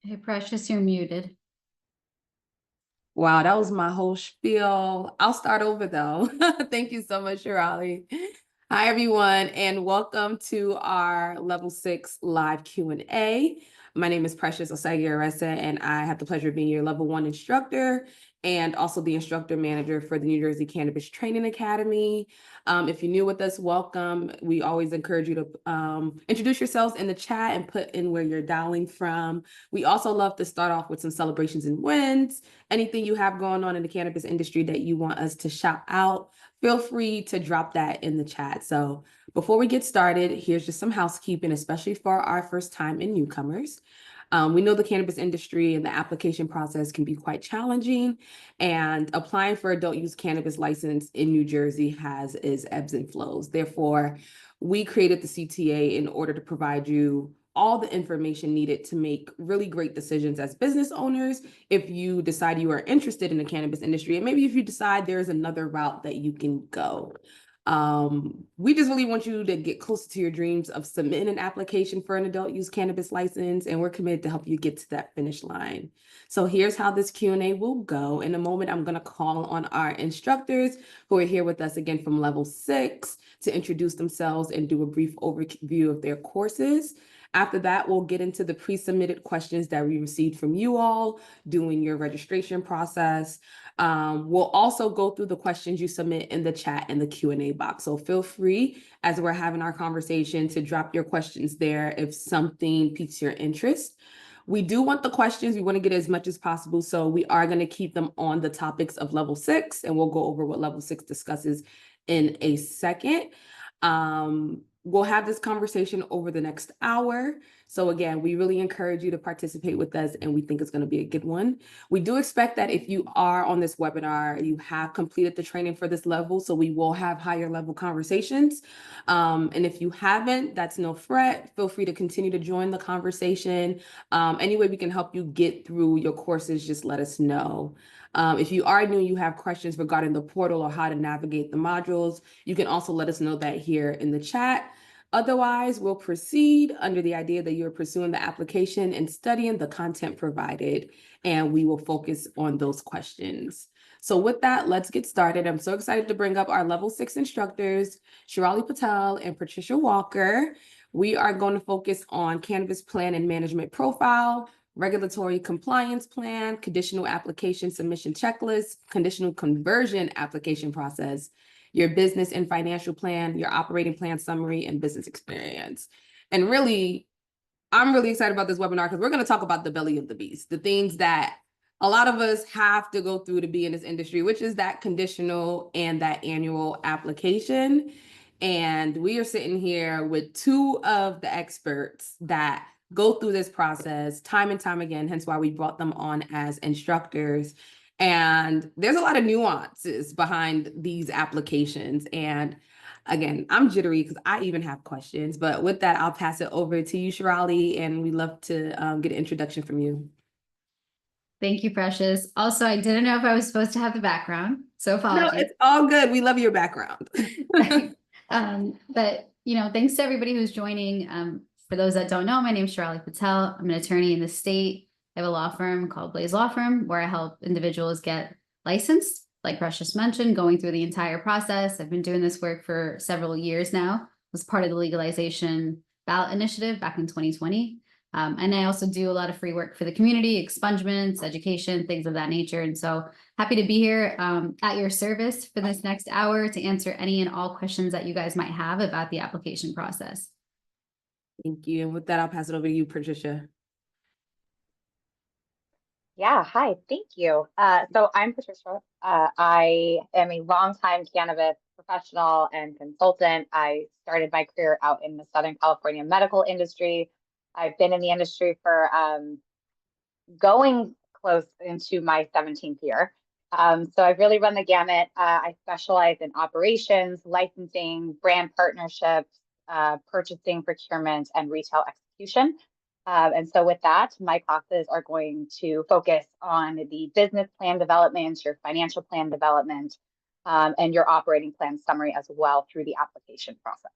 Hey, Precious, you're muted. Wow, that was my whole spiel. I'll start over though. Thank you so much, Shirali. Hi, everyone, and welcome to our Level 6 live Q&A. My name is Precious Osagie-Aresa, and I have the pleasure of being your Level 1 instructor and also the instructor manager for the New Jersey Cannabis Training Academy. If you're new with us, welcome. We always encourage you to introduce yourselves in the chat and put in where you're dialing from. We also love to start off with some celebrations and wins. Anything you have going on in the cannabis industry that you want us to shout out, feel free to drop that in the chat. So before we get started, here's just some housekeeping, especially for our first time and newcomers. We know the cannabis industry and the application process can be quite challenging, and applying for adult use cannabis license in New Jersey has its ebbs and flows. Therefore, we created the CTA in order to provide you all the information needed to make really great decisions as business owners if you decide you are interested in the cannabis industry, and maybe if you decide there's another route that you can go. We just really want you to get closer to your dreams of submitting an application for an adult use cannabis license, and we're committed to help you get to that finish line. So here's how this Q&A will go. In a moment, I'm going to call on our instructors who are here with us again from Level 6 to introduce themselves and do a brief overview of their courses. After that, we'll get into the pre-submitted questions that we received from you all doing your registration process. We'll also go through the questions you submit in the chat in the Q&A box. So feel free, as we're having our conversation, to drop your questions there if something piques your interest. We do want the questions. We want to get as much as possible. So we are going to keep them on the topics of Level 6, and we'll go over what Level 6 discusses in a second. We'll have this conversation over the next hour. So again, we really encourage you to participate with us, and we think it's going to be a good one. We do expect that if you are on this webinar, you have completed the training for this level, so we will have higher level conversations. And if you haven't, that's no fret. Feel free to continue to join the conversation. Any way we can help you get through your courses, just let us know. If you are new and you have questions regarding the portal or how to navigate the modules, you can also let us know that here in the chat. Otherwise, we'll proceed under the idea that you're pursuing the application and studying the content provided, and we will focus on those questions. So with that, let's get started. I'm so excited to bring up our Level 6 instructors, Shirali Patel and Patricia Walker. We are going to focus on Cannabis Plan and Management Profile, Regulatory Compliance Plan, Conditional Application Submission Checklist, Conditional Conversion Application Process, your business and financial plan, your operating plan summary, and business experience. And really, I'm really excited about this webinar because we're going to talk about the belly of the beast, the things that a lot of us have to go through to be in this industry, which is that conditional and that annual application. And we are sitting here with two of the experts that go through this process time and time again, hence why we brought them on as instructors. And there's a lot of nuances behind these applications. And again, I'm jittery because I even have questions. But with that, I'll pass it over to you, Shirali, and we'd love to get an introduction from you. Thank you, Precious. Also, I didn't know if I was supposed to have the background, so apologies. No, it's all good. We love your background. But, thanks to everybody who's joining. For those that don't know, my name is Shirali Patel. I'm an attorney in the state. I have a law firm called Blaze Law Firm where I help individuals get licensed, like Precious mentioned, going through the entire process. I've been doing this work for several years now. I was part of the legalization ballot initiative back in 2020. And I also do a lot of free work for the community, expungements, education, things of that nature. And so happy to be here at your service for this next hour to answer any and all questions that you guys might have about the application process. Thank you. And with that, I'll pass it over to you, Patricia. Yeah, hi, thank you. So I'm Patricia. I am a longtime cannabis professional and consultant. I started my career out in the Southern California medical industry. I've been in the industry for going close into my 17th year. So I've really run the gamut. I specialize in operations, licensing, brand partnerships, purchasing, procurement, and retail execution. And so with that, my classes are going to focus on the business plan development, your financial plan development, and your operating plan summary as well through the application process.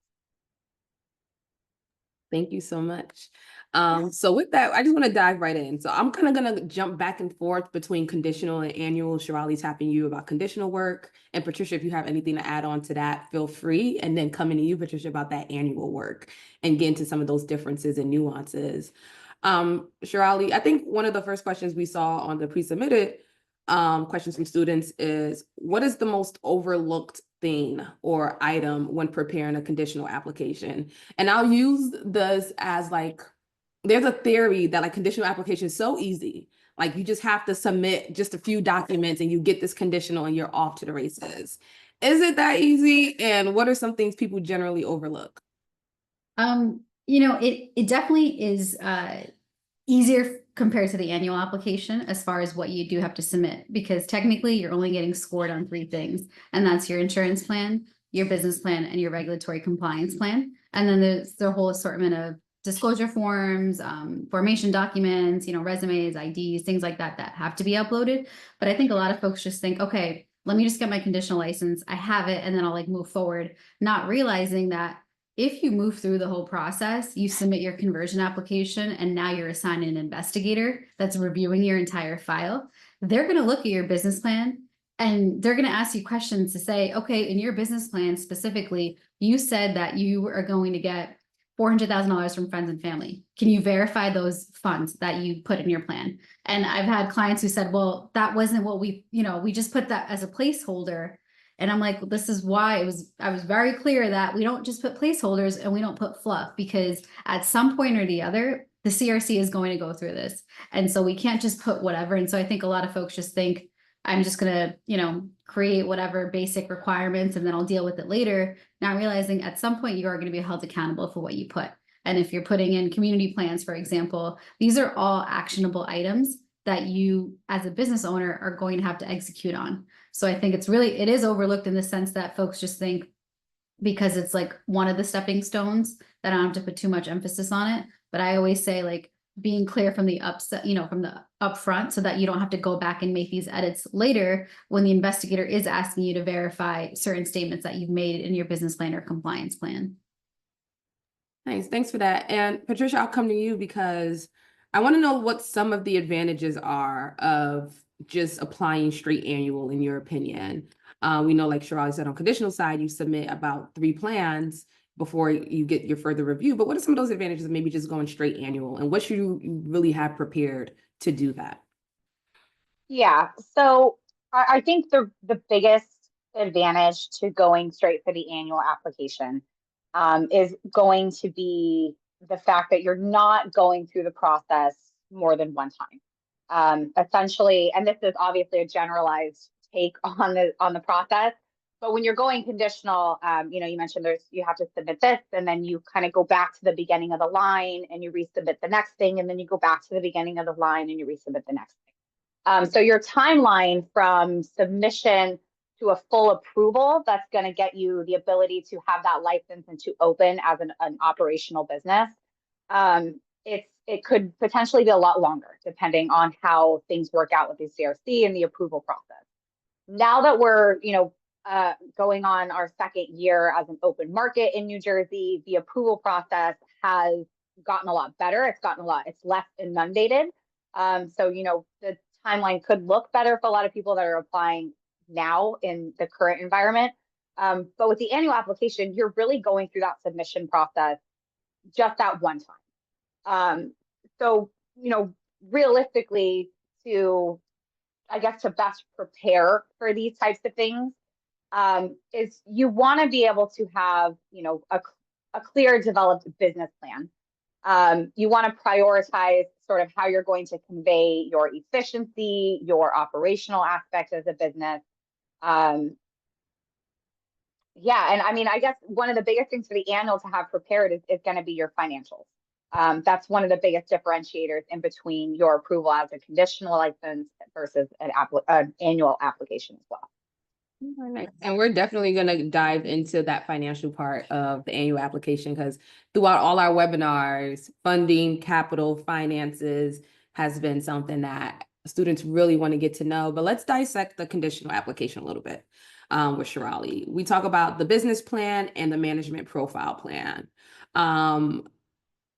Thank you so much. So with that, I just want to dive right in. So I'm kind of going to jump back and forth between conditional and annual. Shirley tapping you about conditional work. And Patricia, if you have anything to add on to that, feel free. And then coming to you, Patricia, about that annual work and get into some of those differences and nuances. Shirley, I think one of the first questions we saw on the pre-submitted questions from students is, what is the most overlooked thing or item when preparing a conditional application? And I'll use this as like, there's a theory that like conditional application is so easy. Like you just have to submit just a few documents and you get this conditional and you're off to the races. Is it that easy? And what are some things people generally overlook? It definitely is easier compared to the annual application as far as what you do have to submit, because technically you're only getting scored on 3 things, and that's your insurance plan, your business plan, and your regulatory compliance plan. And then there's the whole assortment of disclosure forms, formation documents, resumes, IDs, things like that have to be uploaded. But I think a lot of folks just think, okay, let me just get my conditional license. I have it, and then I'll like move forward, not realizing that if you move through the whole process, you submit your conversion application, and now you're assigned an investigator that's reviewing your entire file. They're going to look at your business plan and they're going to ask you questions to say, okay, in your business plan specifically, you said that you are going to get $400,000 from friends and family. Can you verify those funds that you put in your plan? And I've had clients who said, well, that wasn't what we just put that as a placeholder. And I'm like, this is why I was very clear that we don't just put placeholders and we don't put fluff, because at some point or the other, the CRC is going to go through this. And so we can't just put whatever. And so I think a lot of folks just think, I'm just going to, create whatever basic requirements and then I'll deal with it later. Not realizing at some point you are going to be held accountable for what you put. And if you're putting in community plans, for example, these are all actionable items that you as a business owner are going to have to execute on. So I think it is overlooked in the sense that folks just think because it's like one of the stepping stones that I don't have to put too much emphasis on it. But I always say like being clear from the from the upfront so that you don't have to go back and make these edits later when the investigator is asking you to verify certain statements that you've made in your business plan or compliance plan. Nice, thanks for that. And Patricia, I'll come to you because I want to know what some of the advantages are of just applying straight annual in your opinion. We know, like Shirley said, on conditional side, you submit about 3 plans before you get your further review. But what are some of those advantages of maybe just going straight annual, and what should you really have prepared to do that? Yeah, so I think the biggest advantage to going straight for the annual application is going to be the fact that you're not going through the process more than one time. Essentially, and this is obviously a generalized take on the process, but when you're going conditional, you mentioned you have to submit this, and then you kind of go back to the beginning of the line and you resubmit the next thing, and then you go back to the beginning of the line and you resubmit the next thing. So your timeline from submission to a full approval, that's going to get you the ability to have that license and to open as an operational business. It could potentially be a lot longer depending on how things work out with the CRC and the approval process. Now that we're, going on our 2nd year as an open market in New Jersey, the approval process has gotten a lot better. It's less inundated. So, the timeline could look better for a lot of people that are applying now in the current environment. But with the annual application, you're really going through that submission process just that one time. So, realistically, to best prepare for these types of things, is you want to be able to have, a clear developed business plan. You want to prioritize sort of how you're going to convey your efficiency, your operational aspects as a business. And I mean, I guess one of the biggest things for the annual to have prepared is going to be your financials. That's one of the biggest differentiators in between your approval as a conditional license versus an annual application as well. And we're definitely going to dive into that financial part of the annual application, because throughout all our webinars, funding, capital, finances has been something that students really want to get to know. But let's dissect the conditional application a little bit with Shirley. We talk about the business plan and the management profile plan.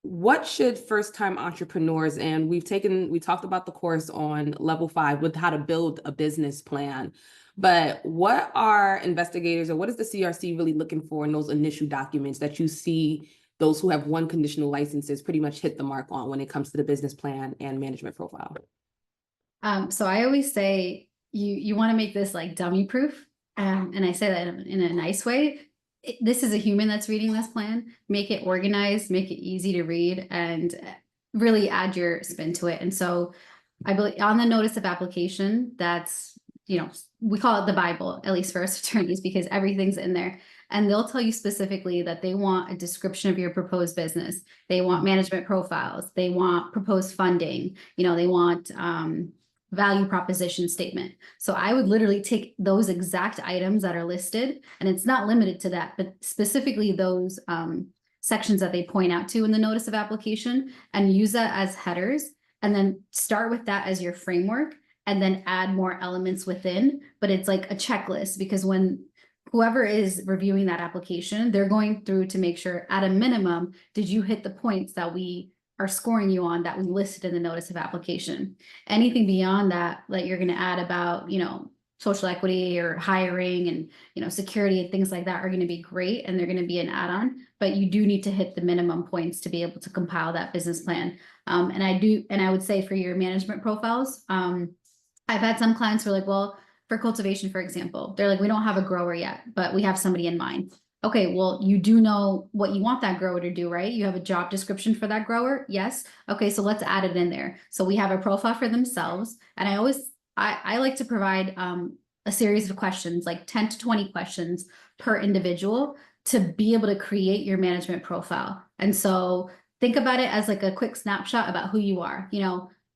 what should first-time entrepreneurs, and we talked about the course on level 5 with how to build a business plan, but what are investigators or what is the CRC really looking for in those initial documents that you see those who have one conditional licenses pretty much hit the mark on when it comes to the business plan and management profile? So I always say you want to make this like dummy proof. And I say that in a nice way. This is a human that's reading this plan. Make it organized, make it easy to read, and really add your spin to it. And so I believe on the notice of application, that's, we call it the Bible, at least for us attorneys, because everything's in there. And they'll tell you specifically that they want a description of your proposed business. They want management profiles. They want proposed funding. They want value proposition statement. So I would literally take those exact items that are listed, and it's not limited to that, but specifically those sections that they point out to in the notice of application, and use that as headers, and then start with that as your framework, and then add more elements within. But it's like a checklist, because when whoever is reviewing that application, they're going through to make sure at a minimum, did you hit the points that we are scoring you on that we listed in the notice of application. Anything beyond that, you're going to add about, social equity or hiring and, security and things like that are going to be great. And they're going to be an add-on, but you do need to hit the minimum points to be able to compile that business plan. And I would say for your management profiles, I've had some clients who are like, well, for cultivation, for example, they're like, we don't have a grower yet, but we have somebody in mind. Okay, well, you do know what you want that grower to do, right? You have a job description for that grower. Yes. Okay, so let's add it in there. So we have a profile for themselves. And I like to provide a series of questions, like 10 to 20 questions per individual, to be able to create your management profile. And so think about it as like a quick snapshot about who you are.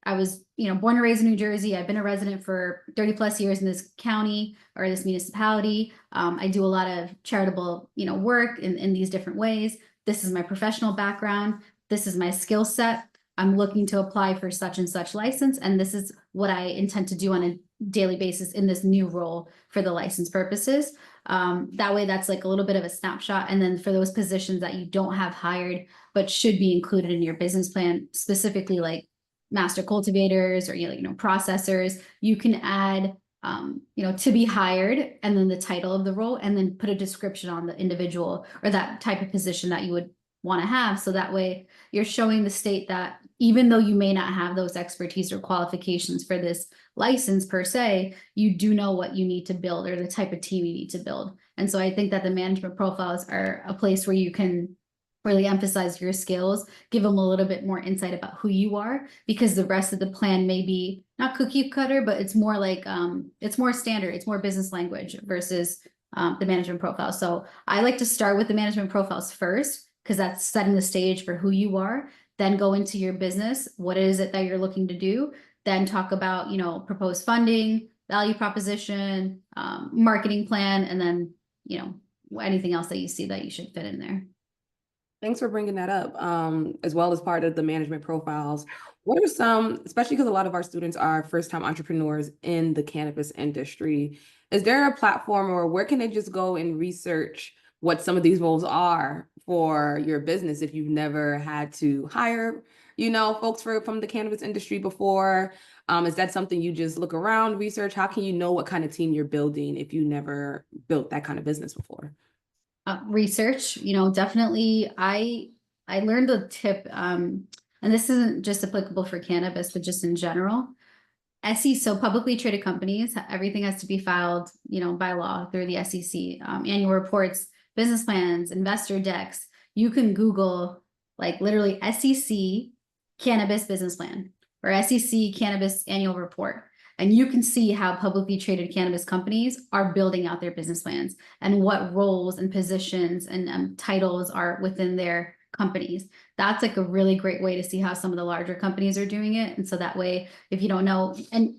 I was, born and raised in New Jersey. I've been a resident for 30 plus years in this county or this municipality. I do a lot of charitable, work in these different ways. This is my professional background. This is my skill set. I'm looking to apply for such and such license, and this is what I intend to do on a daily basis in this new role for the license purposes. That way, that's like a little bit of a snapshot. And then for those positions that you don't have hired, but should be included in your business plan, specifically like master cultivators or processors, you can add to be hired, and then the title of the role, and then put a description on the individual or that type of position that you would want to have. So that way you're showing the state that even though you may not have those expertise or qualifications for this license per se, you do know what you need to build or the type of team you need to build. And so I think that the management profiles are a place where you can really emphasize your skills, give them a little bit more insight about who you are, because the rest of the plan may be not cookie cutter, but it's more like, it's more standard, it's more business language versus the management profile. So I like to start with the management profiles first, because that's setting the stage for who you are, then go into your business. What is it that you're looking to do? Then talk about, proposed funding, value proposition, marketing plan, and then, anything else that you see that you should fit in there. Thanks for bringing that up, as well as part of the management profiles. What are some, especially because a lot of our students are first-time entrepreneurs in the cannabis industry, is there a platform or where can they just go and research what some of these roles are for your business if you've never had to hire, folks from the cannabis industry before? Is that something you just look around, research? How can you know what kind of team you're building if you never built that kind of business before? Research, definitely. I learned a tip, and this isn't just applicable for cannabis, but just in general. So publicly traded companies, everything has to be filed, by law through the SEC, annual reports, business plans, investor decks. You can Google like literally SEC cannabis business plan or SEC cannabis annual report. And you can see how publicly traded cannabis companies are building out their business plans and what roles and positions and titles are within their companies. That's like a really great way to see how some of the larger companies are doing it. And so that way, if you don't know, and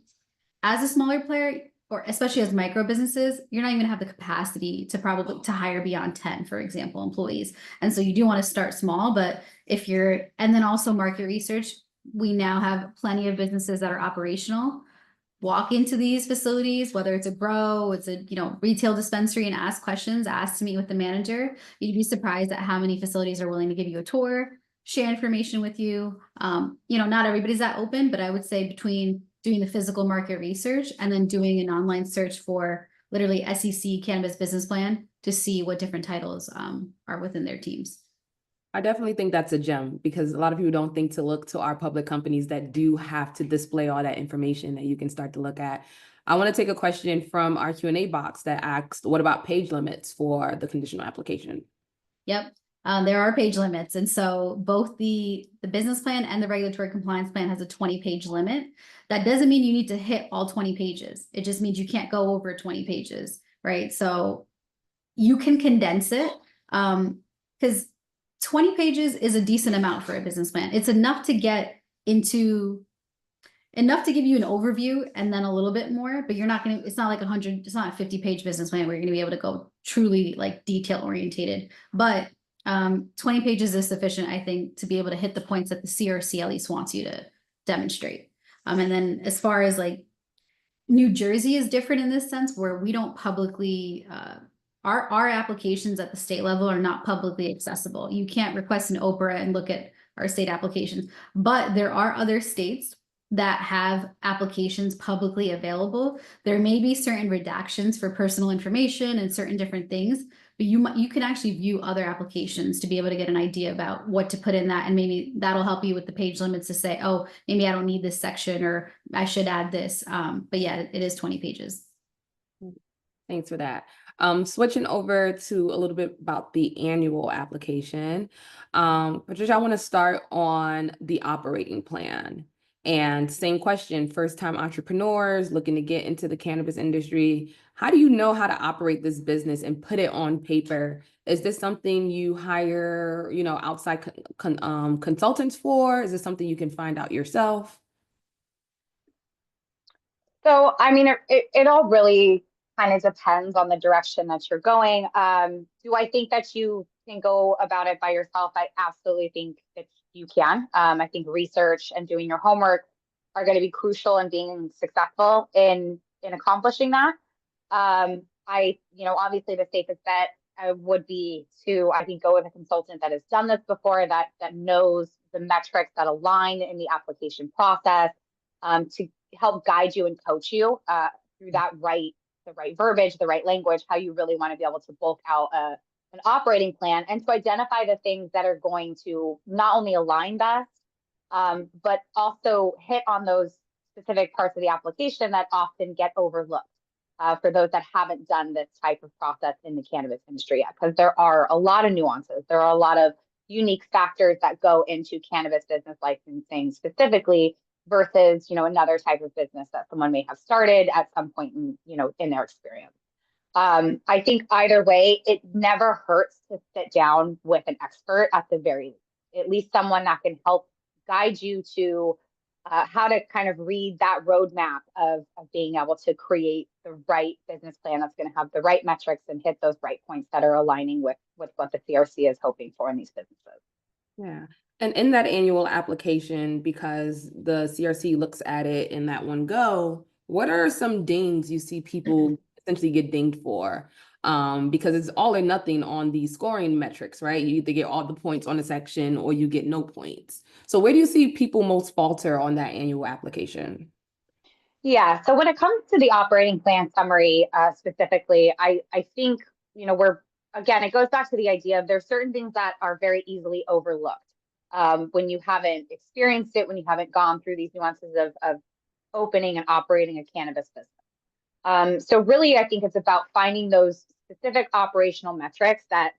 as a smaller player, or especially as micro businesses, you're not even gonna have the capacity to hire beyond 10, for example, employees. And so you do want to start small, but and then also market research, we now have plenty of businesses that are operational. Walk into these facilities, whether it's a grow, it's a retail dispensary, and ask questions, ask to meet with the manager. You'd be surprised at how many facilities are willing to give you a tour, share information with you. Not everybody's that open, but I would say between doing the physical market research and then doing an online search for literally SEC Cannabis Business Plan to see what different titles are within their teams. I definitely think that's a gem because a lot of people don't think to look to our public companies that do have to display all that information that you can start to look at. I want to take a question from our Q&A box that asked, what about page limits for the conditional application? Yep. There are page limits. And so both the business plan and the regulatory compliance plan has a 20-page limit. That doesn't mean you need to hit all 20 pages. It just means you can't go over 20 pages, right? So you can condense it because 20 pages is a decent amount for a business plan. It's enough to get into enough to give you an overview and then a little bit more, but you're not going to, it's not like 100, it's not a 50-page business plan where you're going to be able to go truly like detail orientated, but 20 pages is sufficient, I think, to be able to hit the points that the CRC at least wants you to demonstrate. And then as far as like New Jersey is different in this sense where we don't publicly, our applications at the state level are not publicly accessible. You can't request an Oprah and look at our state applications, but there are other states that have applications publicly available. There may be certain redactions for personal information and certain different things, but you can actually view other applications to be able to get an idea about what to put in that. And maybe that'll help you with the page limits to say, oh, maybe I don't need this section or I should add this. But yeah, it is 20 pages. Thanks for that. Switching over to a little bit about the annual application. Patricia, I want to start on the operating plan. And same question, first-time entrepreneurs looking to get into the cannabis industry. How do you know how to operate this business and put it on paper? Is this something you hire, outside consultants for? Is this something you can find out yourself? So, I mean, it all really kind of depends on the direction that you're going. Do I think that you can go about it by yourself? I absolutely think that you can. I think research and doing your homework are going to be crucial in being successful in accomplishing that. Obviously the safest bet would be to, I think, go with a consultant that has done this before, that knows the metrics that align in the application process, to help guide you and coach you through the right verbiage, the right language, how you really want to be able to bulk out an operating plan, and to identify the things that are going to not only align best, but also hit on those specific parts of the application that often get overlooked for those that haven't done this type of process in the cannabis industry yet, because there are a lot of nuances. There are a lot of unique factors that go into cannabis business licensing specifically versus, another type of business that someone may have started at some point in their experience. I think either way, it never hurts to sit down with an expert at the very least, at least someone that can help guide you to how to kind of read that roadmap of being able to create the right business plan that's going to have the right metrics and hit those right points that are aligning with what the CRC is hoping for in these businesses. Yeah. And in that annual application, because the CRC looks at it in that one go, what are some dings you see people essentially get dinged for? Because it's all or nothing on the scoring metrics, right? You either get all the points on a section or you get no points. So where do you see people most falter on that annual application? Yeah, so when it comes to the operating plan summary specifically, I think, it goes back to the idea of there's certain things that are very easily overlooked when you haven't experienced it, when you haven't gone through these nuances of opening and operating a cannabis business. So really, I think it's about finding those specific operational metrics that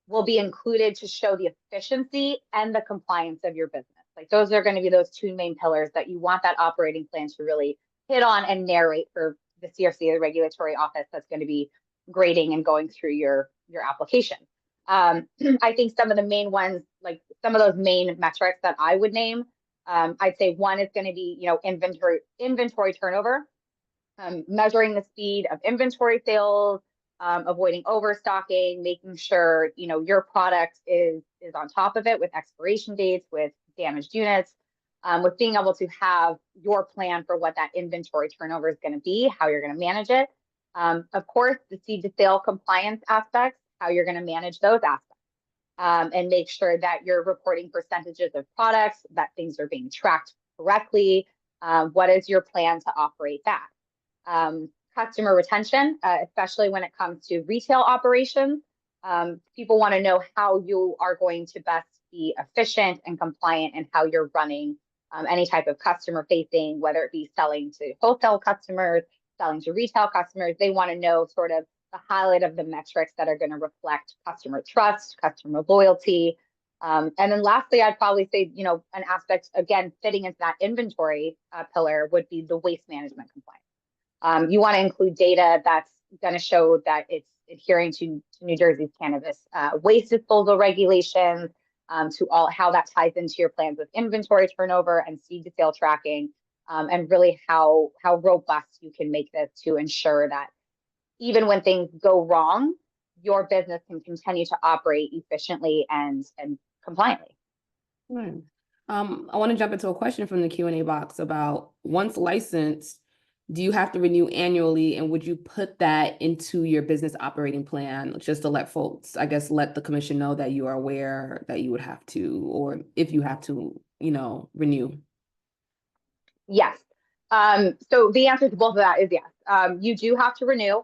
will be included to show the efficiency and the compliance of your business. Like those are going to be those two main pillars that you want that operating plan to really hit on and narrate for the CRC, the regulatory office that's going to be grading and going through your application. I think some of the main ones, like some of those main metrics that I would name, I'd say one is going to be, inventory turnover, measuring the speed of inventory sales, avoiding overstocking, making sure, your product is on top of it with expiration dates, with damaged units, with being able to have your plan for what that inventory turnover is going to be, how you're going to manage it. Of course, the seed to sale compliance aspects, how you're going to manage those aspects. and make sure that you're reporting percentages of products, that things are being tracked correctly. What is your plan to operate that? Customer retention, especially when it comes to retail operations. People want to know how you are going to best be efficient and compliant and how you're running any type of customer facing, whether it be selling to wholesale customers, selling to retail customers. They want to know sort of the highlight of the metrics that are going to reflect customer trust, customer loyalty. And then lastly, I'd probably say, an aspect, again, fitting into that inventory pillar would be the waste management compliance. You want to include data that's going to show that it's adhering to New Jersey's cannabis waste disposal regulations, to all how that ties into your plans with inventory turnover and seed to sale tracking, and really how robust you can make this to ensure that even when things go wrong, your business can continue to operate efficiently and compliantly. Right. I want to jump into a question from the Q&A box about, once licensed, do you have to renew annually, and would you put that into your business operating plan, just to let folks, I guess, let the commission know that you are aware that you would have to, or if you have to, renew? Yes. So the answer to both of that is yes. You do have to renew.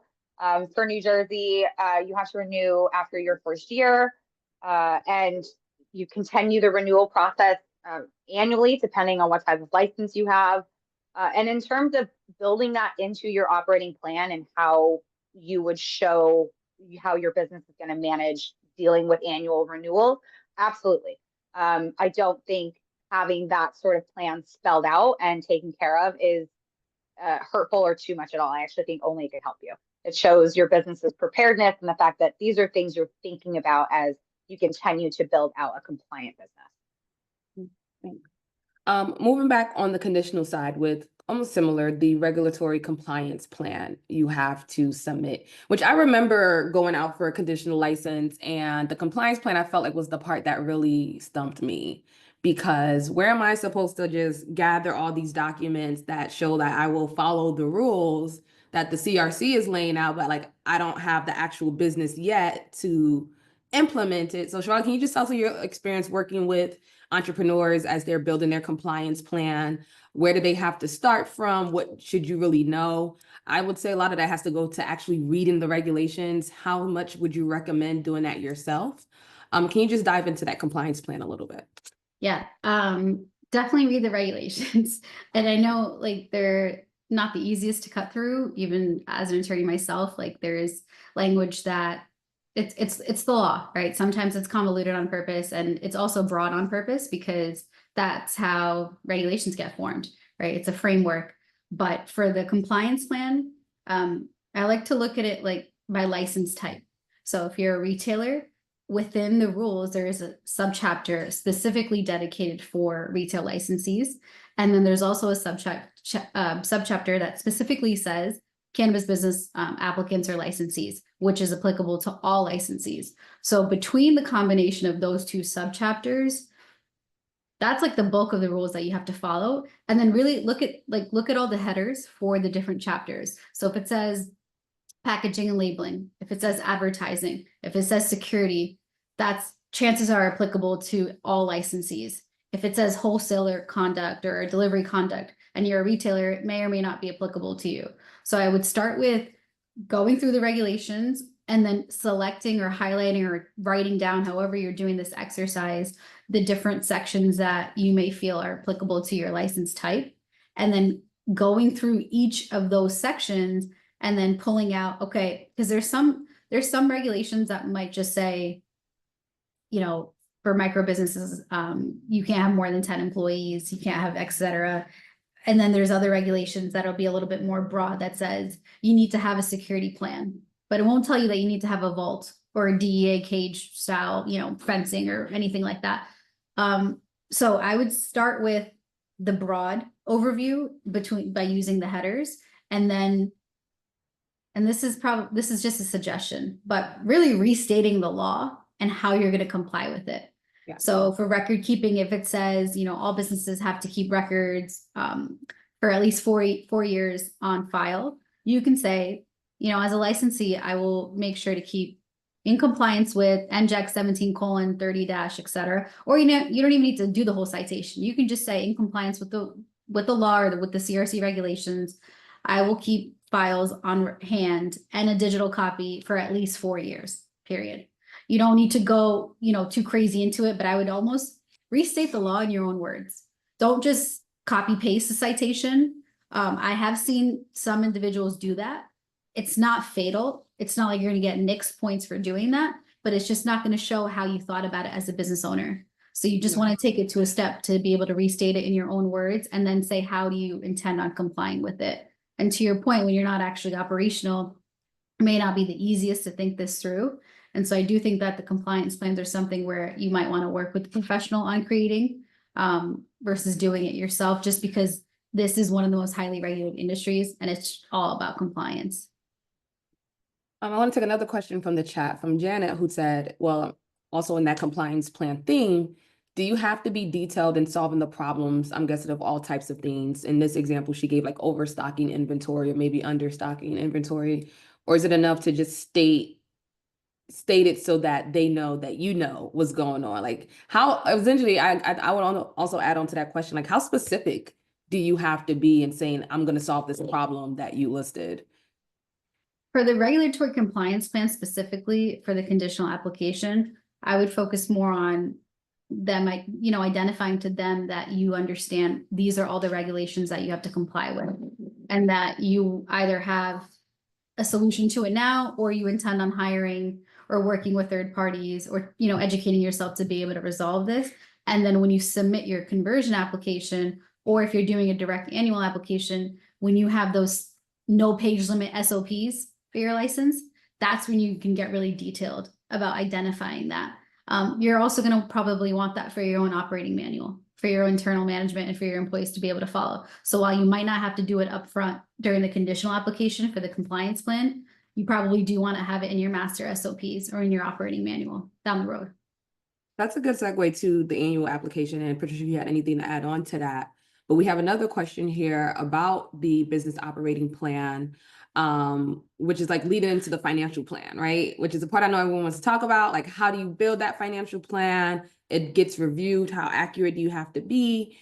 For New Jersey, you have to renew after your first year, and you continue the renewal process annually, depending on what type of license you have. And in terms of building that into your operating plan and how you would show how your business is going to manage dealing with annual renewal, absolutely. I don't think having that sort of plan spelled out and taken care of is hurtful or too much at all. I actually think only it could help you. It shows your business's preparedness and the fact that these are things you're thinking about as you continue to build out a compliant business. Moving back on the conditional side, with almost similar, the regulatory compliance plan you have to submit, which I remember going out for a conditional license, and the compliance plan I felt like was the part that really stumped me, because where am I supposed to just gather all these documents that show that I will follow the rules that the CRC is laying out, but like I don't have the actual business yet to implement it. So Charlotte, can you just tell us your experience working with entrepreneurs as they're building their compliance plan? Where do they have to start from? What should you really know? I would say a lot of that has to go to actually reading the regulations. How much would you recommend doing that yourself? Can you just dive into that compliance plan a little bit? Yeah, definitely read the regulations. And I know like they're not the easiest to cut through, even as an attorney myself. Like there is language that it's the law, right? Sometimes it's convoluted on purpose, and it's also broad on purpose because that's how regulations get formed, right? It's a framework. But for the compliance plan, I like to look at it like by license type. So if you're a retailer, within the rules, there is a subchapter specifically dedicated for retail licensees. And then there's also a subchapter that specifically says cannabis business applicants or licensees, which is applicable to all licensees. So between the combination of those two subchapters, that's like the bulk of the rules that you have to follow. And then really look at all the headers for the different chapters. So if it says packaging and labeling, if it says advertising, if it says security, that's chances are applicable to all licensees. If it says wholesaler conduct or delivery conduct and you're a retailer, it may or may not be applicable to you. So I would start with going through the regulations and then selecting or highlighting or writing down, however you're doing this exercise, the different sections that you may feel are applicable to your license type, and then going through each of those sections and then pulling out, okay, because there's some regulations that might just say, for micro businesses, you can't have more than 10 employees, you can't have et cetera. And then there's other regulations that'll be a little bit more broad that says you need to have a security plan, but it won't tell you that you need to have a vault or a DEA cage style, fencing or anything like that. So I would start with the broad overview by using the headers, and then, and this is just a suggestion, but really restating the law and how you're going to comply with it. Yeah. So for record keeping, if it says, all businesses have to keep records for at least 4 years on file, you can say, as a licensee, I will make sure to keep, in compliance with NJAC 17:30 dash, et cetera. Or, you don't even need to do the whole citation. You can just say in compliance with the law or with the CRC regulations, I will keep files on hand and a digital copy for at least 4 years, period. You don't need to go, too crazy into it, but I would almost restate the law in your own words. Don't just copy paste the citation. I have seen some individuals do that. It's not fatal. It's not like you're going to get nixed points for doing that, but it's just not going to show how you thought about it as a business owner. So you just want to take it to a step to be able to restate it in your own words and then say, how do you intend on complying with it? And to your point, when you're not actually operational, it may not be the easiest to think this through. And so I do think that the compliance plans are something where you might want to work with a professional on creating versus doing it yourself, just because this is one of the most highly regulated industries and it's all about compliance. I want to take another question from the chat from Janet, who said, well, also in that compliance plan theme, do you have to be detailed in solving the problems, I'm guessing, of all types of things? In this example, she gave like overstocking inventory or maybe understocking inventory, or is it enough to just state it so that they know that you know what's going on? Like how, essentially, I would also add on to that question, like how specific do you have to be in saying, I'm going to solve this problem that you listed? For the regulatory compliance plan, specifically for the conditional application, I would focus more on them, identifying to them that you understand these are all the regulations that you have to comply with, and that you either have a solution to it now, or you intend on hiring or working with third parties, or, educating yourself to be able to resolve this. And then when you submit your conversion application, or if you're doing a direct annual application, when you have those no page limit SOPs for your license, that's when you can get really detailed about identifying that. You're also going to probably want that for your own operating manual, for your internal management and for your employees to be able to follow. So while you might not have to do it upfront during the conditional application for the compliance plan, you probably do want to have it in your master SOPs or in your operating manual down the road. That's a good segue to the annual application. And Patricia, if you had anything to add on to that. But we have another question here about the business operating plan, which is like leading into the financial plan, right? Which is the part I know everyone wants to talk about. Like, how do you build that financial plan? It gets reviewed. How accurate do you have to be?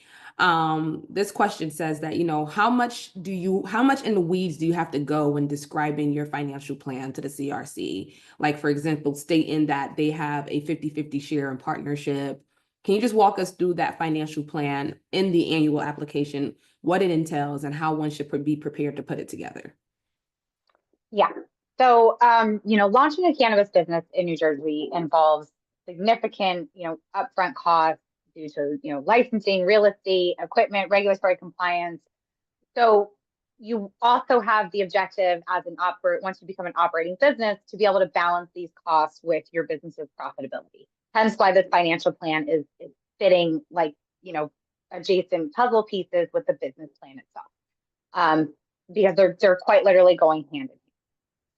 This question says that, how much in the weeds do you have to go when describing your financial plan to the CRC? Like, for example, stating that they have a 50-50 share in partnership. Can you just walk us through that financial plan in the annual application, what it entails and how one should be prepared to put it together? Yeah. So, launching a cannabis business in New Jersey involves significant, upfront costs due to, licensing, real estate, equipment, regulatory compliance. So you also have the objective as once you become an operating business, to be able to balance these costs with your business's profitability. Hence why this financial plan is fitting like, adjacent puzzle pieces with the business plan itself. Because they're quite literally going hand in hand.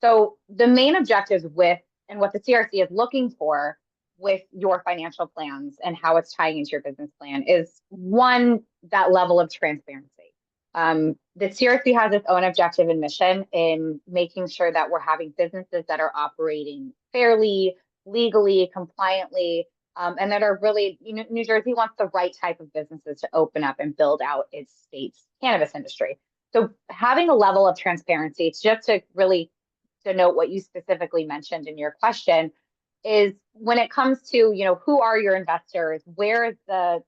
So the main objectives and what the CRC is looking for with your financial plans and how it's tying into your business plan is, one, that level of transparency. The CRC has its own objective and mission in making sure that we're having businesses that are operating fairly, legally, compliantly, and that are really, New Jersey wants the right type of businesses to open up and build out its state's cannabis industry. So having a level of transparency, it's just to really denote what you specifically mentioned in your question, is when it comes to, who are your investors, where is that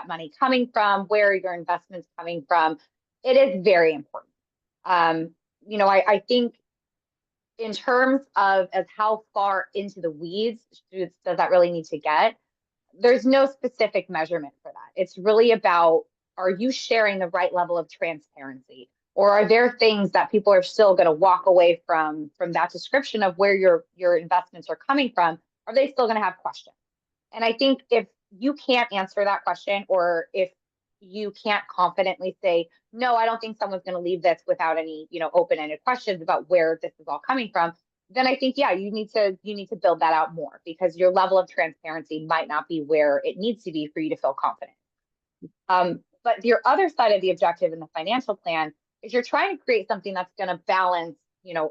money coming from, where are your investments coming from? It is very important. I think in terms of how far into the weeds does that really need to get, there's no specific measurement for that. It's really about, are you sharing the right level of transparency? Or are there things that people are still going to walk away from that description of where your investments are coming from? Are they still going to have questions? And I think if you can't answer that question, or if you can't confidently say, no, I don't think someone's going to leave this without any, open-ended questions about where this is all coming from, then I think, yeah, you need to build that out more, because your level of transparency might not be where it needs to be for you to feel confident. But your other side of the objective in the financial plan is you're trying to create something that's going to balance,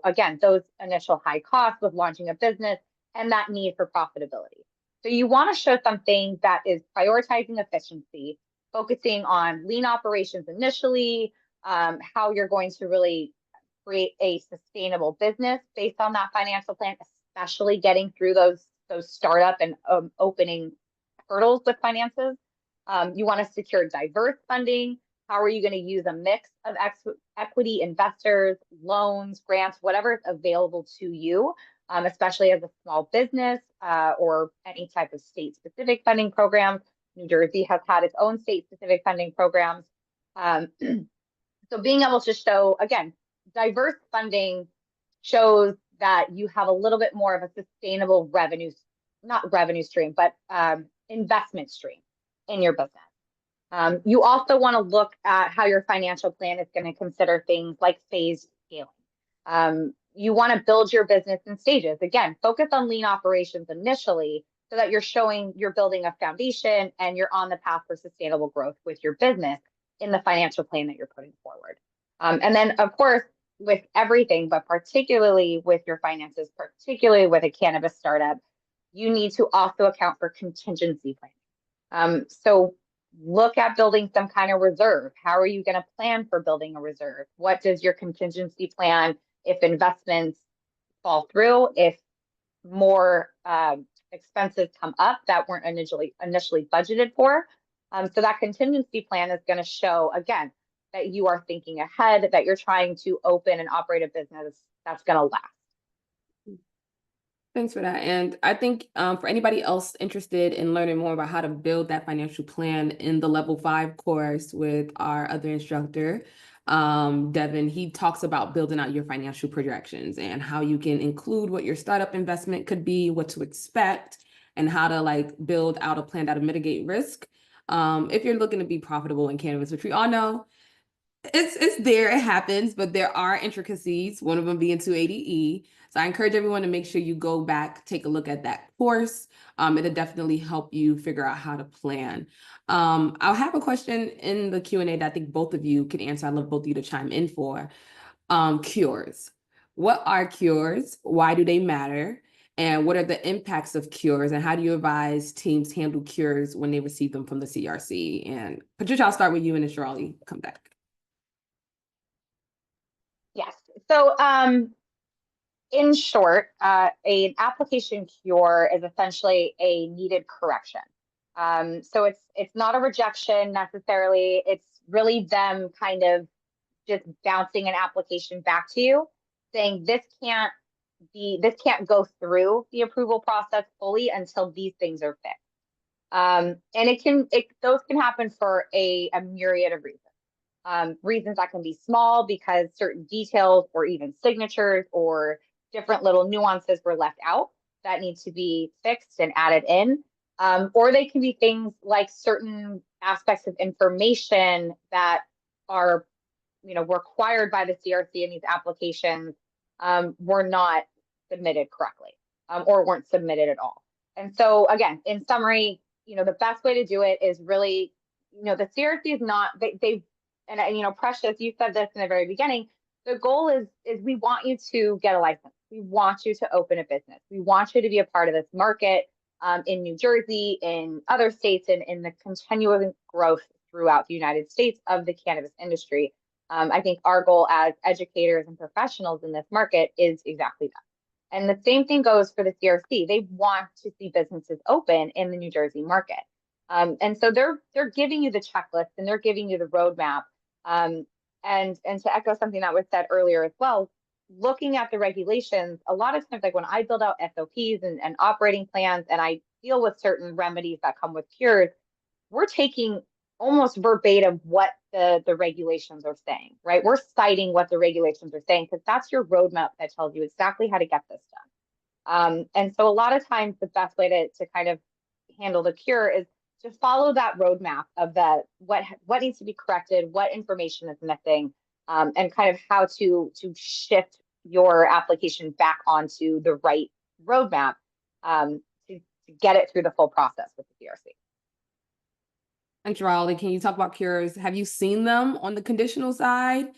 again, those initial high costs with launching a business, and that need for profitability. So you want to show something that is prioritizing efficiency, focusing on lean operations initially, how you're going to really create a sustainable business based on that financial plan, especially getting through those startup and opening hurdles with finances. You want to secure diverse funding. How are you going to use a mix of equity investors, loans, grants, whatever is available to you, especially as a small business or any type of state-specific funding program. New Jersey has had its own state-specific funding programs. So being able to show, again, diverse funding shows that you have a little bit more of a sustainable revenue, not revenue stream, but investment stream in your business. You also want to look at how your financial plan is going to consider things like phased scaling. You want to build your business in stages. Again, focus on lean operations initially so that you're showing you're building a foundation and you're on the path for sustainable growth with your business in the financial plan that you're putting forward. And then, of course, with everything, but particularly with your finances, particularly with a cannabis startup, you need to also account for contingency planning. So look at building some kind of reserve. How are you going to plan for building a reserve? What does your contingency plan if investments fall through, if more expenses come up that weren't initially budgeted for? So that contingency plan is going to show, again, that you are thinking ahead, that you're trying to open and operate a business that's going to last. Thanks for that. And I think for anybody else interested in learning more about how to build that financial plan in the level 5 course with our other instructor, Devin, he talks about building out your financial projections and how you can include what your startup investment could be, what to expect, and how to like build out a plan that'll mitigate risk. If you're looking to be profitable in cannabis, which we all know, it's there, it happens, but there are intricacies, one of them being 280E. So I encourage everyone to make sure you go back, take a look at that course. It'll definitely help you figure out how to plan. I'll have a question in the Q&A that I think both of you can answer. I'd love both of you to chime in for. Cures. What are cures? Why do they matter? And what are the impacts of cures? And how do you advise teams handle cures when they receive them from the CRC? And Patricia, I'll start with you and then Shirley, come back. Yes. So in short, an application cure is essentially a needed correction. So it's not a rejection necessarily. It's really them kind of just bouncing an application back to you, saying this can't go through the approval process fully until these things are fixed. And those can happen for a myriad of reasons. Reasons that can be small because certain details or even signatures or different little nuances were left out that need to be fixed and added in. Or they can be things like certain aspects of information that are, required by the CRC in these applications were not submitted correctly or weren't submitted at all. And so again, in summary, the best way to do it is really, the CRC is not, and Precious, you said this in the very beginning, the goal is we want you to get a license. We want you to open a business. We want you to be a part of this market in New Jersey, in other states, and in the continuing growth throughout the United States of the cannabis industry. I think our goal as educators and professionals in this market is exactly that. And the same thing goes for the CRC. They want to see businesses open in the New Jersey market. And so they're giving you the checklist and they're giving you the roadmap. And to echo something that was said earlier as well, looking at the regulations, a lot of times, like when I build out SOPs and operating plans, and I deal with certain remedies that come with cures, we're taking almost verbatim what the regulations are saying, right? We're citing what the regulations are saying because that's your roadmap that tells you exactly how to get this done. And so a lot of times the best way to kind of handle the cure is to follow that roadmap of what needs to be corrected, what information is missing, and kind of how to shift your application back onto the right roadmap to get it through the full process with the CRC. And Shirley, can you talk about cures? Have you seen them on the conditional side?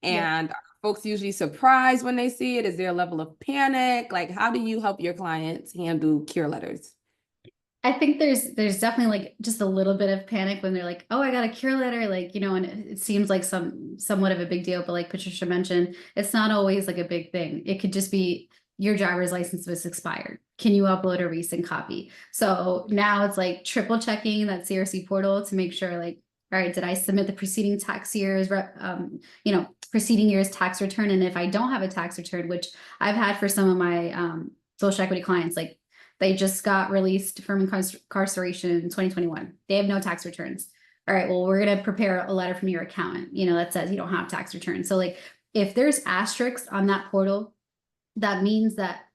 And are folks usually surprised when they see it? Is there a level of panic? Like, how do you help your clients handle cure letters? I think there's definitely like just a little bit of panic when they're like, oh, I got a cure letter, like, you know, and it seems like somewhat of a big deal, but like Patricia mentioned, it's not always like a big thing. It could just be your driver's license was expired. Can you upload a recent copy? So now it's like triple checking that CRC portal to make sure like, all right, did I submit the preceding tax year's, preceding year's tax return? And if I don't have a tax return, which I've had for some of my social equity clients, like they just got released from incarceration in 2021. They have no tax returns. All right, well, we're going to prepare a letter from your accountant, you know, that says you don't have tax returns. So like if there's asterisks on that portal, that means that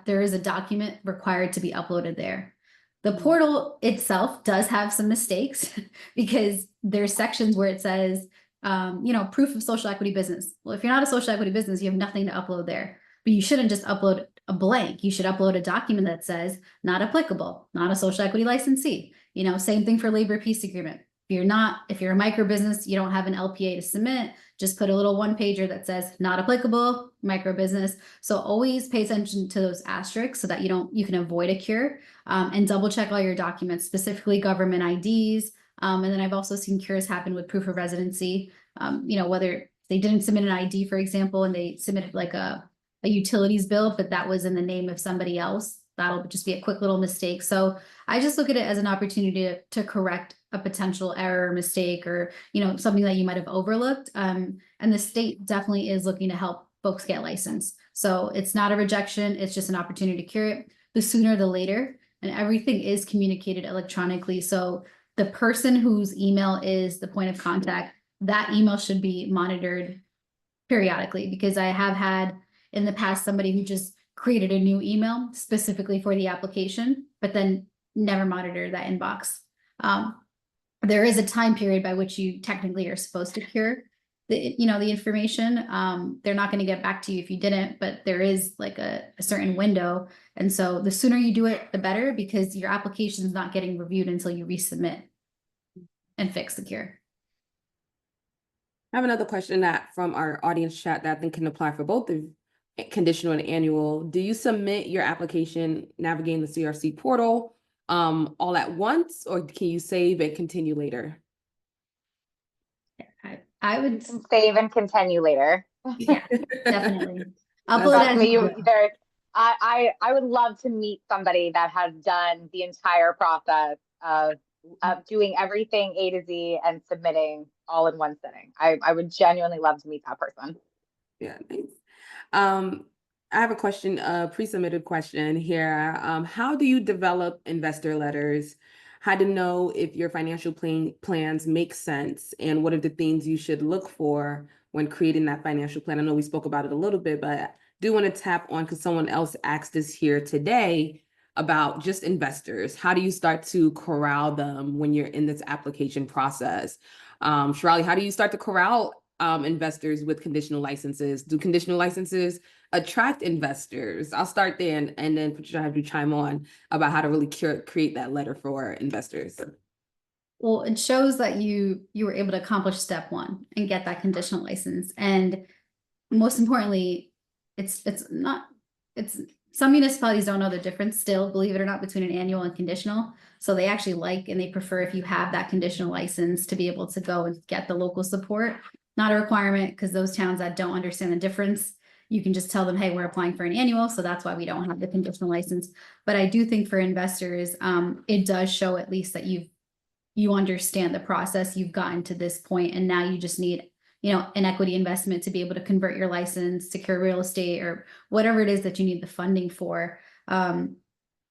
there is a document required to be uploaded there. The portal itself does have some mistakes because there's sections where it says, proof of social equity business. Well, if you're not a social equity business, you have nothing to upload there. But you shouldn't just upload a blank. You should upload a document that says not applicable, not a social equity licensee. You know, same thing for labor peace agreement. If you're a micro business, you don't have an LPA to submit, just put a little one pager that says not applicable, micro business. So always pay attention to those asterisks so that you can avoid a cure, and double check all your documents, specifically government IDs. And then I've also seen cures happen with proof of residency. Whether they didn't submit an ID, for example, and they submitted like a utilities bill, but that was in the name of somebody else. That'll just be a quick little mistake. So I just look at it as an opportunity to correct a potential error or mistake, or, something that you might have overlooked. And the state definitely is looking to help folks get licensed. So it's not a rejection. It's just an opportunity to cure it. The sooner, the later, and everything is communicated electronically. So the person whose email is the point of contact, that email should be monitored periodically, because I have had in the past somebody who just created a new email specifically for the application, but then never monitored that inbox. There is a time period by which you technically are supposed to cure the information. They're not going to get back to you if you didn't, but there is like a certain window. And so the sooner you do it, the better, because your application is not getting reviewed until you resubmit and fix the cure. I have another question from our audience chat that I think can apply for both the conditional and annual. Do you submit your application navigating the CRC portal all at once, or can you save and continue later? I would save and continue later. Yeah, definitely. Trust me, I would love to meet somebody that has done the entire process of doing everything A to Z and submitting all in one sitting. I would genuinely love to meet that person. Yeah, thanks. I have a question, a pre-submitted question here. How do you develop investor letters? How to know if your financial plans make sense, and what are the things you should look for when creating that financial plan? I know we spoke about it a little bit, but I do want to tap on, because someone else asked us here today about just investors. How do you start to corral them when you're in this application process? Shirley, how do you start to corral investors with conditional licenses? Do conditional licenses attract investors? I'll start there, and then Patricia, have you chime on about how to really create that letter for investors. Well, it shows that you were able to accomplish step one and get that conditional license. And most importantly, some municipalities don't know the difference still, believe it or not, between an annual and conditional. So they actually and they prefer, if you have that conditional license, to be able to go and get the local support. Not a requirement, because those towns that don't understand the difference, you can just tell them, hey, we're applying for an annual, so that's why we don't have the conditional license. But I do think for investors, it does show at least that you understand the process, you've gotten to this point, and now you just need an equity investment to be able to convert your license, secure real estate, or whatever it is that you need the funding for.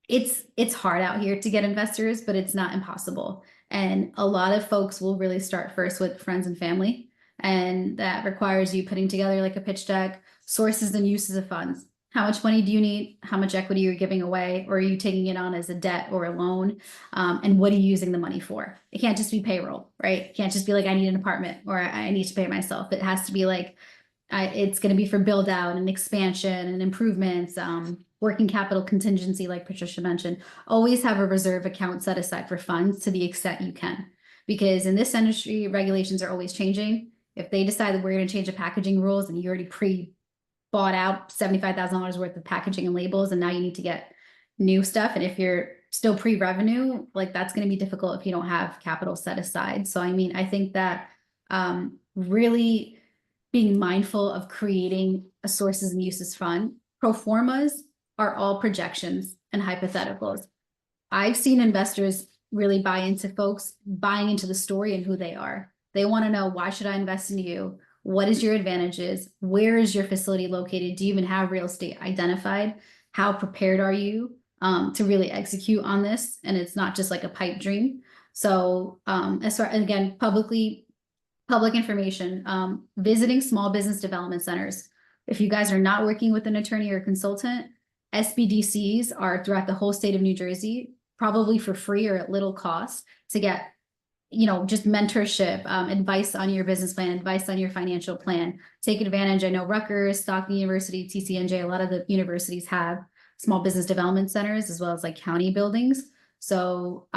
It's hard out here to get investors, but it's not impossible. And a lot of folks will really start first with friends and family. And that requires you putting together like a pitch deck, sources and uses of funds. How much money do you need? How much equity you're giving away? Or are you taking it on as a debt or a loan? And what are you using the money for? It can't just be payroll, right? It can't just be like, I need an apartment, or I need to pay myself. It has to be like, it's going to be for build out and expansion and improvements, working capital contingency, like Patricia mentioned. Always have a reserve account set aside for funds to the extent you can. Because in this industry, regulations are always changing. If they decide that we're going to change the packaging rules and you already bought out $75,000 worth of packaging and labels, and now you need to get new stuff. And if you're still pre-revenue, like that's going to be difficult if you don't have capital set aside. So, I mean, I think that really being mindful of creating a sources and uses fund. Pro formas are all projections and hypotheticals. I've seen investors really buy into folks buying into the story and who they are. They want to know, why should I invest in you? What is your advantages? Where is your facility located? Do you even have real estate identified? How prepared are you to really execute on this? And it's not just like a pipe dream. So as far, again, public information, visiting small business development centers. If you guys are not working with an attorney or consultant, SBDCs are throughout the whole state of New Jersey, probably for free or at little cost, to get, you know, just mentorship, advice on your business plan, advice on your financial plan. Take advantage. I know Rutgers, Stockton University, TCNJ, a lot of the universities have small business development centers as well as like county buildings. So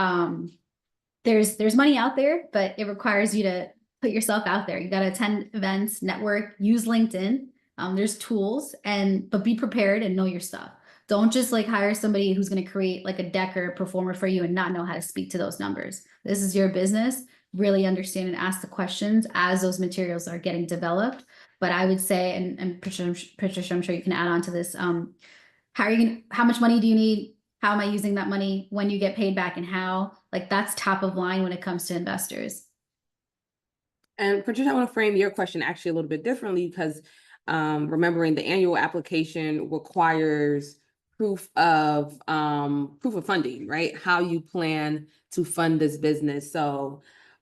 there's money out there, but it requires you to put yourself out there. You got to attend events, network, use LinkedIn. There's tools, but be prepared and know your stuff. Don't just like hire somebody who's going to create like a deck or a performer for you and not know how to speak to those numbers. This is your business. Really understand and ask the questions as those materials are getting developed. But I would say, and Patricia, I'm sure you can add on to this. How much money do you need? How am I using that money? When you get paid back and how? Like that's top of line when it comes to investors. And Patricia, I want to frame your question actually a little bit differently, because remembering the annual application requires proof of funding, right? How you plan to fund this business. So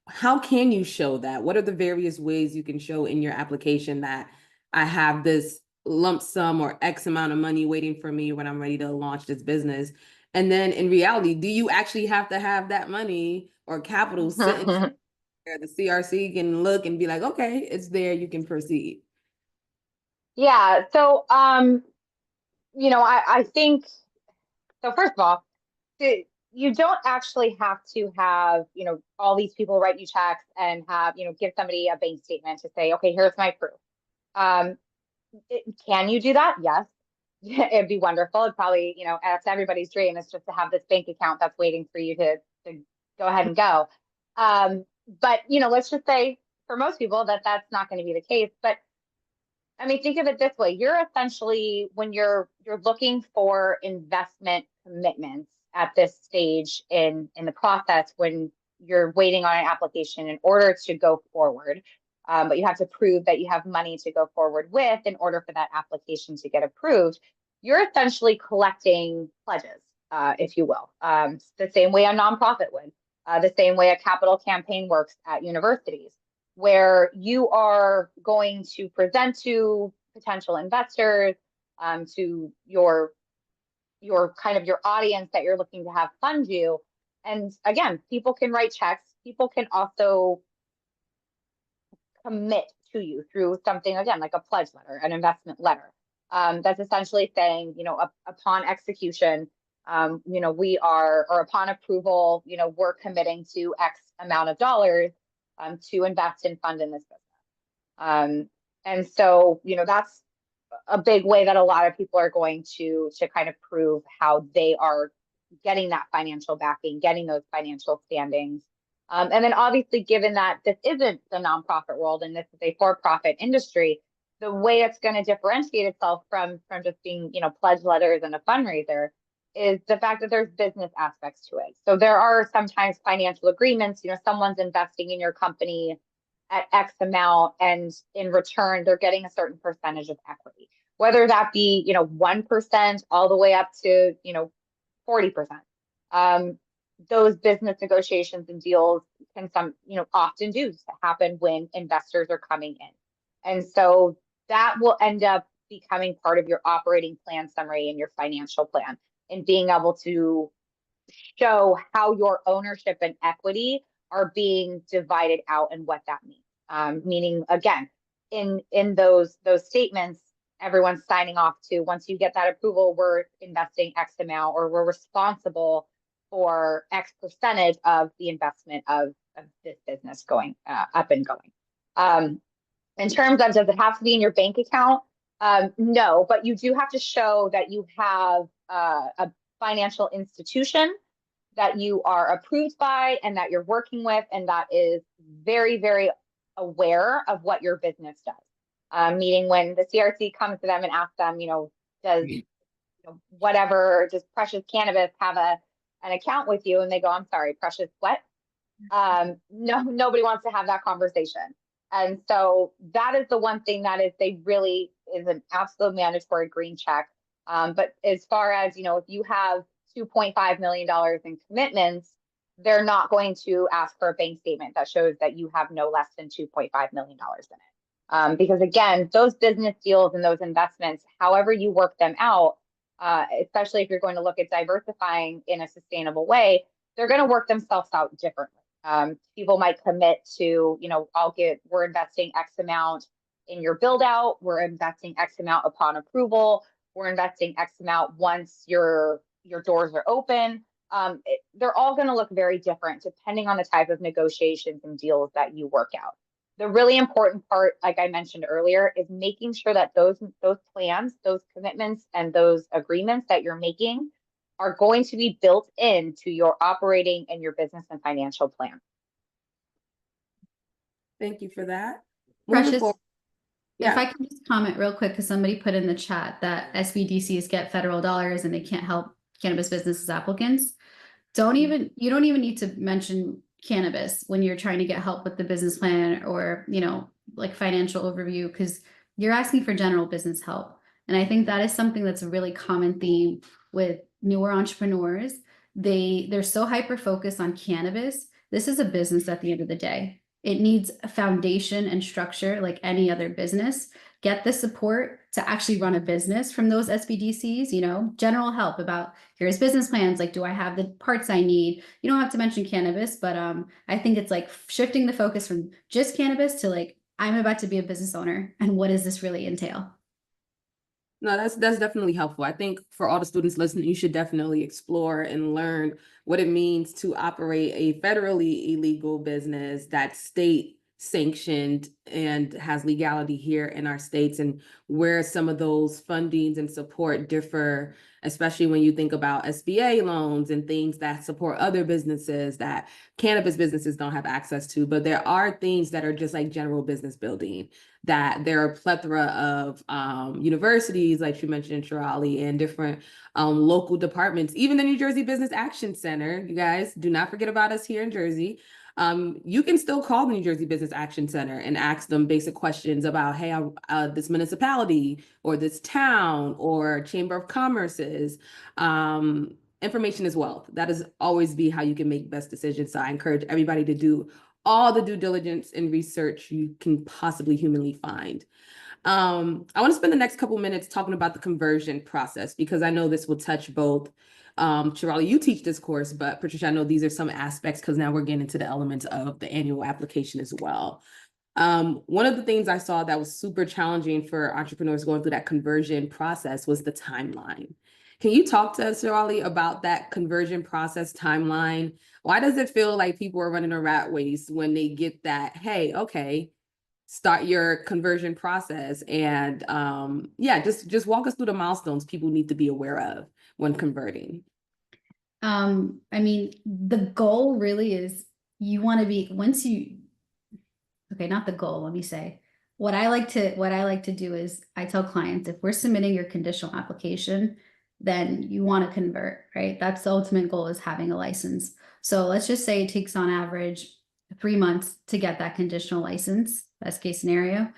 how can you show that? What are the various ways you can show in your application that I have this lump sum or X amount of money waiting for me when I'm ready to launch this business? And then in reality, do you actually have to have that money or capital sitting there? The CRC can look and be like, okay, it's there, you can proceed. Yeah. So, you know, I think, so first of all, you don't actually have to have, you know, all these people write you checks and have, you know, give somebody a bank statement to say, okay, here's my proof. Can you do that? Yes. It'd be wonderful. It'd probably, you know, that's everybody's dream, is just to have this bank account that's waiting for you to go ahead and go. But, you know, let's just say for most people that's not going to be the case. But I mean, think of it this way. You're essentially, when you're looking for investment commitments at this stage in the process, when you're waiting on an application in order to go forward, but you have to prove that you have money to go forward with in order for that application to get approved, you're essentially collecting pledges, if you will, the same way a nonprofit would, the same way a capital campaign works at universities, where you are going to present to potential investors, to your kind of your audience that you're looking to have fund you. And again, people can write checks. People can also commit to you through something, again, like a pledge letter, an investment letter. That's essentially saying, you know, upon execution, you know, or upon approval, you know, we're committing to X amount of dollars to invest and fund in this business. And so, you know, that's a big way that a lot of people are going to kind of prove how they are getting that financial backing, getting those financial standings. And then obviously, given that this isn't the nonprofit world and this is a for-profit industry, the way it's going to differentiate itself from just being, you know, pledge letters and a fundraiser is the fact that there's business aspects to it. So there are sometimes financial agreements, you know, someone's investing in your company at X amount, and in return, they're getting a certain percentage of equity, whether that be, you know, 1% all the way up to, you know, 40%. Those business negotiations and deals can you know, often do happen when investors are coming in. And so that will end up becoming part of your operating plan summary and your financial plan, and being able to show how your ownership and equity are being divided out and what that means. Meaning, again, in those statements, everyone's signing off to, once you get that approval, we're investing X amount, or we're responsible for X percentage of the investment of this business going up and going. In terms of, does it have to be in your bank account? No, but you do have to show that you have a financial institution that you are approved by and that you're working with, and that is very, very aware of what your business does. Meaning when the CRC comes to them and asks them, does whatever, does Precious Cannabis have an account with you? And they go, I'm sorry, Precious what? No, nobody wants to have that conversation. And so that is the one thing that they really is an absolute mandatory green check. But as far as, if you have $2.5 million in commitments, they're not going to ask for a bank statement that shows that you have no less than $2.5 million in it. Because again, those business deals and those investments, however you work them out, especially if you're going to look at diversifying in a sustainable way, they're going to work themselves out differently. People might commit to, we're investing X amount in your build out, we're investing X amount upon approval, we're investing X amount once your doors are open. They're all going to look very different depending on the type of negotiations and deals that you work out. The really important part, like I mentioned earlier, is making sure that those plans, those commitments, and those agreements that you're making are going to be built into your operating and your business and financial plan. Thank you for that. Precious, yeah. If I can just comment real quick, because somebody put in the chat that SBDCs get federal dollars and they can't help cannabis businesses applicants. You don't even need to mention cannabis when you're trying to get help with the business plan or, like financial overview, because you're asking for general business help. And I think that is something that's a really common theme with newer entrepreneurs. They're so hyper focused on cannabis. This is a business at the end of the day. It needs a foundation and structure like any other business. Get the support to actually run a business from those SBDCs, general help about here's business plans. Like, do I have the parts I need? You don't have to mention cannabis, but I think it's like shifting the focus from just cannabis to like, I'm about to be a business owner and what does this really entail? No, that's definitely helpful. I think for all the students listening, you should definitely explore and learn what it means to operate a federally illegal business that's state sanctioned and has legality here in our states, and where some of those fundings and support differ, especially when you think about SBA loans and things that support other businesses that cannabis businesses don't have access to. But there are things that are just like general business building, that there are a plethora of universities, like you mentioned, Shirali, and different local departments, even the New Jersey Business Action Center. You guys do not forget about us here in Jersey. You can still call the New Jersey Business Action Center and ask them basic questions about, hey, this municipality or this town or Chamber of Commerce's information is wealth. That is always be how you can make best decisions. So I encourage everybody to do all the due diligence and research you can possibly humanly find. I want to spend the next couple minutes talking about the conversion process, because I know this will touch both. Shirali, you teach this course, but Patricia, I know these are some aspects, because now we're getting into the elements of the annual application as well. One of the things I saw that was super challenging for entrepreneurs going through that conversion process was the timeline. Can you talk to us, Shirali, about that conversion process timeline? Why does it feel like people are running a rat race when they get that, hey, okay, start your conversion process? And just walk us through the milestones people need to be aware of when converting. I mean, the goal really is you want to be, not the goal, let me say. What I like to do is I tell clients, if we're submitting your conditional application, then you want to convert, right? That's the ultimate goal, is having a license. So let's just say it takes on average 3 months to get that conditional license, best case scenario.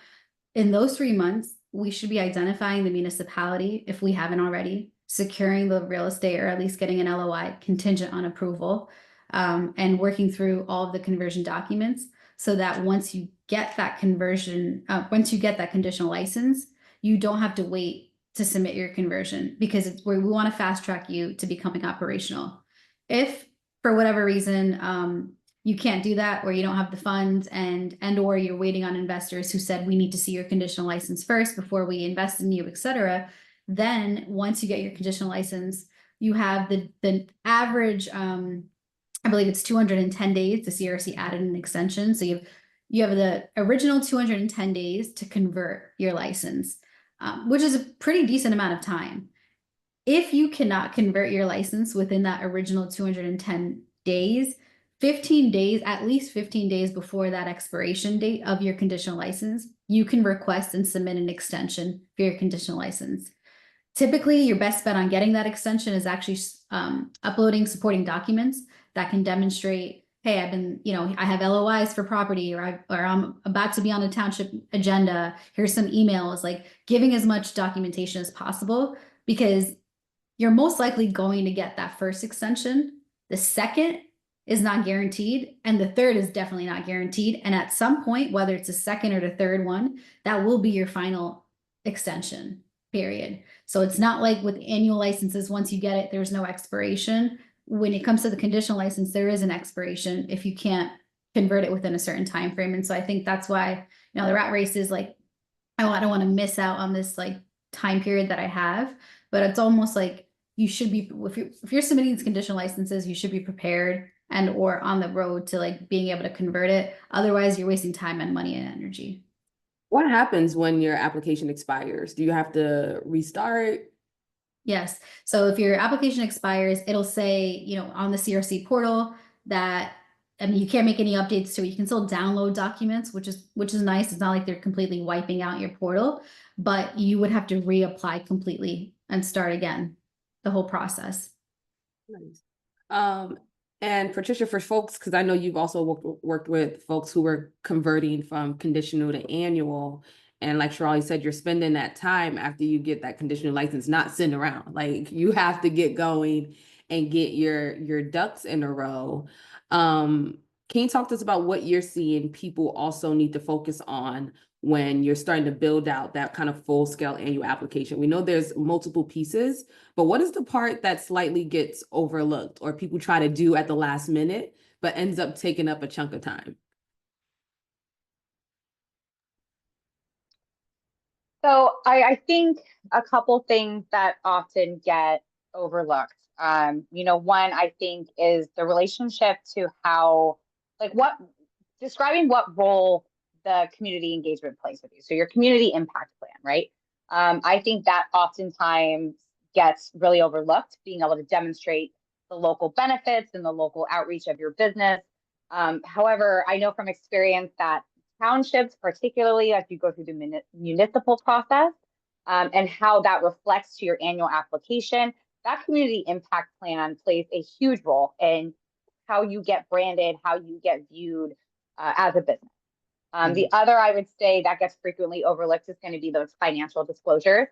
In those 3 months, we should be identifying the municipality, if we haven't already, securing the real estate, or at least getting an LOI contingent on approval, and working through all of the conversion documents, so that once you get that conditional license, you don't have to wait to submit your conversion, because we want to fast track you to becoming operational. If for whatever reason you can't do that, or you don't have the funds, and or you're waiting on investors who said we need to see your conditional license first before we invest in you, etc., then once you get your conditional license, you have the average, I believe it's 210 days. The CRC added an extension, so you have the original 210 days to convert your license, which is a pretty decent amount of time. If you cannot convert your license within that original 210 days, 15 days, at least 15 days before that expiration date of your conditional license, you can request and submit an extension for your conditional license. Typically, your best bet on getting that extension is actually uploading supporting documents that can demonstrate, hey, I have LOIs for property, or I'm about to be on a township agenda. Here's some emails, like giving as much documentation as possible, because you're most likely going to get that first extension. The second is not guaranteed, and the third is definitely not guaranteed. And at some point, whether it's the second or the third one, that will be your final extension, period. So it's not like with annual licenses, once you get it, there's no expiration. When it comes to the conditional license, there is an expiration if you can't convert it within a certain time frame. And so I think that's why, the rat race is like, I don't want to miss out on this like time period that I have. But it's almost like you should be, if you're submitting these conditional licenses, you should be prepared and or on the road to like being able to convert it. Otherwise, you're wasting time and money and energy. What happens when your application expires? Do you have to restart? Yes. So if your application expires, it'll say, on the CRC portal that, you can't make any updates to it. You can still download documents, which is nice. It's not like they're completely wiping out your portal, but you would have to reapply completely and start again, the whole process. Nice. And Patricia, for folks, because I know you've also worked with folks who were converting from conditional to annual. And like Shirley said, you're spending that time after you get that conditional license, not sitting around. Like you have to get going and get your ducks in a row. Can you talk to us about what you're seeing people also need to focus on when you're starting to build out that kind of full scale annual application? We know there's multiple pieces, but what is the part that slightly gets overlooked or people try to do at the last minute, but ends up taking up a chunk of time? So I think a couple things that often get overlooked. One I think is the relationship to how, describing what role the community engagement plays with you. So your community impact plan, right? I think that oftentimes gets really overlooked, being able to demonstrate the local benefits and the local outreach of your business. However, I know from experience that townships, particularly as you go through the municipal process, and how that reflects to your annual application, that community impact plan plays a huge role in how you get branded, how you get viewed as a business. The other, I would say, that gets frequently overlooked is going to be those financial disclosures.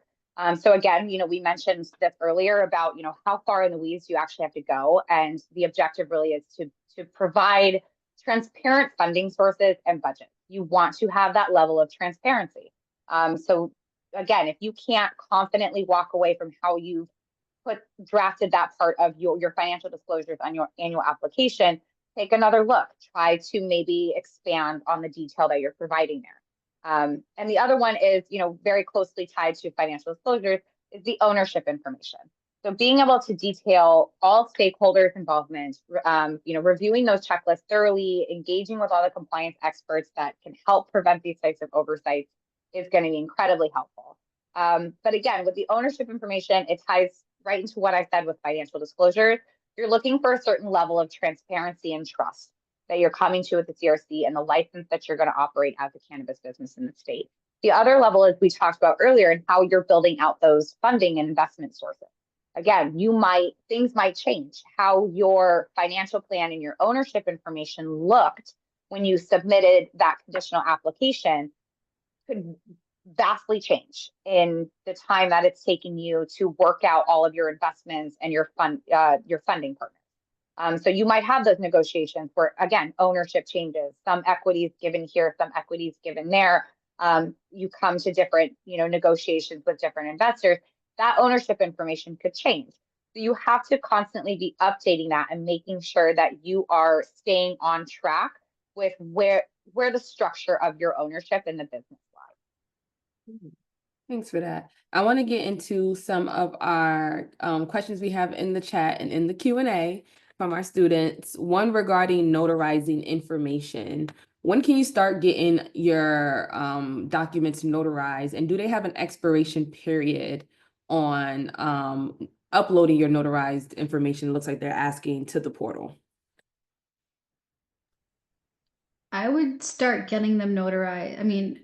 So again, we mentioned this earlier about, how far in the weeds you actually have to go. And the objective really is to provide transparent funding sources and budgets. You want to have that level of transparency. So again, if you can't confidently walk away from how you've drafted that part of your financial disclosures on your annual application, take another look. Try to maybe expand on the detail that you're providing there. And the other one is, very closely tied to financial disclosures is the ownership information. So being able to detail all stakeholders' involvement, reviewing those checklists thoroughly, engaging with all the compliance experts that can help prevent these types of oversights is going to be incredibly helpful. But again, with the ownership information, it ties right into what I said with financial disclosures. You're looking for a certain level of transparency and trust that you're coming to with the CRC and the license that you're going to operate as a cannabis business in the state. The other level is we talked about earlier and how you're building out those funding and investment sources. Again, things might change. How your financial plan and your ownership information looked when you submitted that conditional application could vastly change in the time that it's taking you to work out all of your investments and your funding partners. So you might have those negotiations where, again, ownership changes, some equities given here, some equities given there. You come to different, negotiations with different investors. That ownership information could change. So you have to constantly be updating that and making sure that you are staying on track with where the structure of your ownership in the business lies. Thanks for that. I want to get into some of our questions we have in the chat and in the Q&A from our students. One regarding notarizing information. When can you start getting your documents notarized? And do they have an expiration period on uploading your notarized information? It looks like they're asking to the portal. I would start getting them notarized. I mean,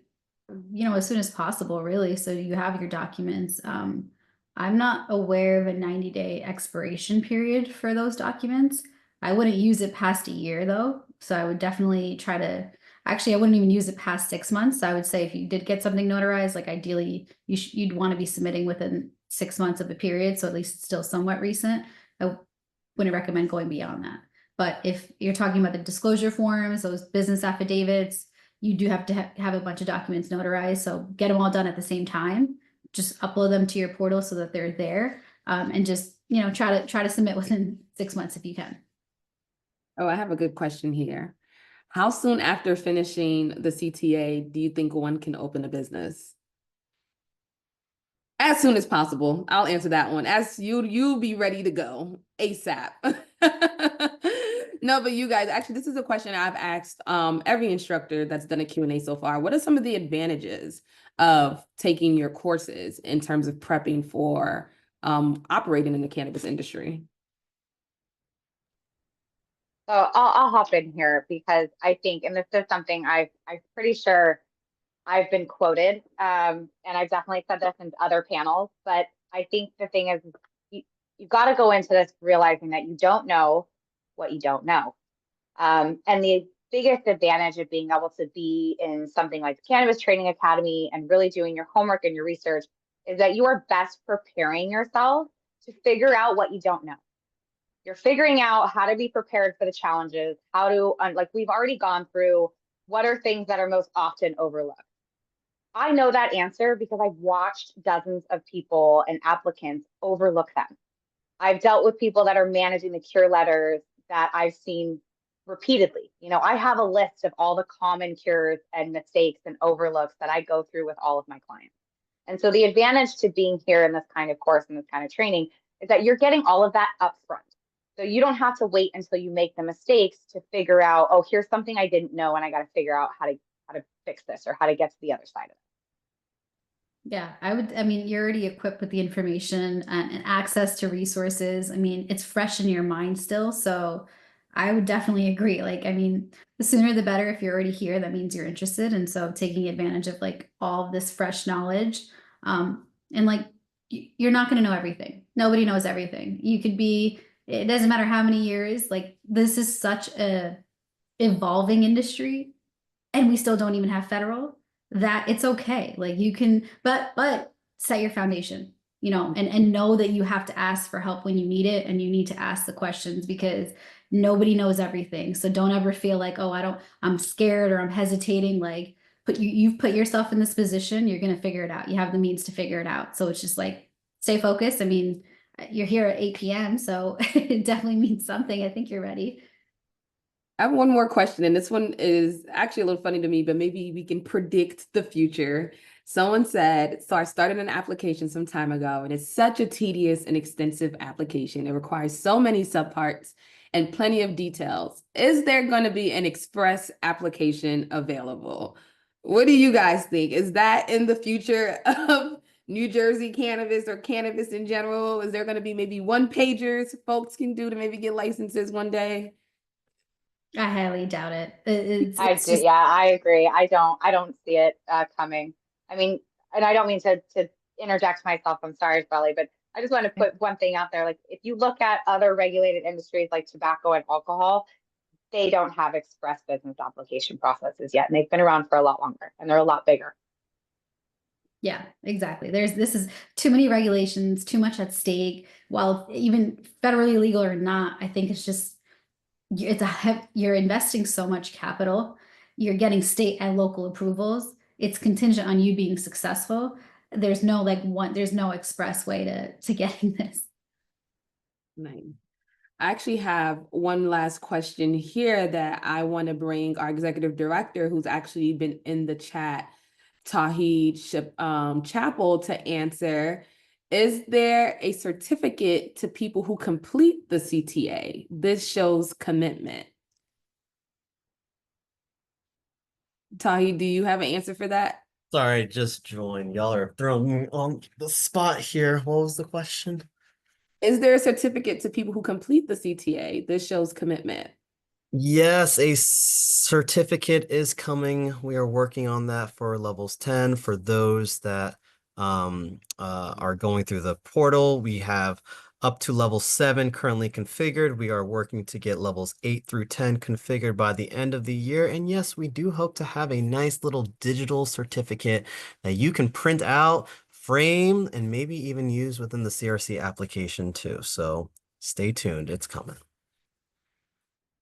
as soon as possible, really. So you have your documents. I'm not aware of a 90-day expiration period for those documents. I wouldn't use it past a year though. So I would definitely try to, actually, I wouldn't even use it past 6 months. I would say if you did get something notarized, like ideally you'd want to be submitting within 6 months of the period. So at least it's still somewhat recent. I wouldn't recommend going beyond that. But if you're talking about the disclosure forms, those business affidavits, you do have to have a bunch of documents notarized. So get them all done at the same time. Just upload them to your portal so that they're there. And just, try to submit within 6 months if you can. Oh, I have a good question here. How soon after finishing the CTA do you think one can open a business? As soon as possible. I'll answer that one. As you'll be ready to go ASAP. No, but you guys, actually, this is a question I've asked every instructor that's done a Q&A so far. What are some of the advantages of taking your courses in terms of prepping for operating in the cannabis industry? So I'll hop in here because I think, and this is something I'm pretty sure I've been quoted, and I've definitely said this in other panels, but I think the thing is you've got to go into this realizing that you don't know what you don't know. And the biggest advantage of being able to be in something like the Cannabis Training Academy and really doing your homework and your research is that you are best preparing yourself to figure out what you don't know. You're figuring out how to be prepared for the challenges, how to, like we've already gone through, what are things that are most often overlooked. I know that answer because I've watched dozens of people and applicants overlook them. I've dealt with people that are managing the cure letters that I've seen repeatedly. I have a list of all the common cures and mistakes and overlooks that I go through with all of my clients. And so the advantage to being here in this kind of course and this kind of training is that you're getting all of that up front. So you don't have to wait until you make the mistakes to figure out, oh, here's something I didn't know and I got to figure out how to fix this or how to get to the other side of it. Yeah, you're already equipped with the information and access to resources. It's fresh in your mind still. So I would definitely agree. The sooner the better. If you're already here, that means you're interested. And so taking advantage of all of this fresh knowledge. And you're not going to know everything. Nobody knows everything. It doesn't matter how many years, this is such a evolving industry and we still don't even have federal, that it's okay. You can, but set your foundation, and know that you have to ask for help when you need it, and you need to ask the questions because nobody knows everything. So don't ever feel like, oh, I'm scared or I'm hesitating. You've put yourself in this position, you're gonna figure it out. You have the means to figure it out. So it's just stay focused. You're here at 8 p.m. so it definitely means something. I think you're ready. I have one more question, and this one is actually a little funny to me, but maybe we can predict the future. Someone said, so I started an application some time ago, and it's such a tedious and extensive application. It requires so many subparts and plenty of details. Is there going to be an express application available? What do you guys think? Is that in the future of New Jersey cannabis or cannabis in general? Is there going to be maybe one-pagers folks can do to maybe get licenses one day? I highly doubt it. Yeah, I agree. I don't see it coming. And I don't mean to interject myself. I'm sorry, Shirley, but I just want to put one thing out there. If you look at other regulated industries like tobacco and alcohol, they don't have express business application processes yet, and they've been around for a lot longer, and they're a lot bigger. Yeah, exactly. This is too many regulations, too much at stake. While even federally legal or not, I think it's just you're investing so much capital, you're getting state and local approvals. It's contingent on you being successful. There's no there's no express way to getting this. Nice. I actually have one last question here that I want to bring our executive director, who's actually been in the chat, Tawheed Chapel, to answer. Is there a certificate to people who complete the CTA? This shows commitment. Tahi, do you have an answer for that? Sorry, just joined. Y'all are throwing me on the spot here. What was the question? Is there a certificate to people who complete the CTA? This shows commitment. Yes, a certificate is coming. We are working on that for levels 10. For those that are going through the portal, we have up to level 7 currently configured. We are working to get levels 8 through 10 configured by the end of the year. And yes, we do hope to have a nice little digital certificate that you can print out, frame, and maybe even use within the CRC application too. So stay tuned, it's coming.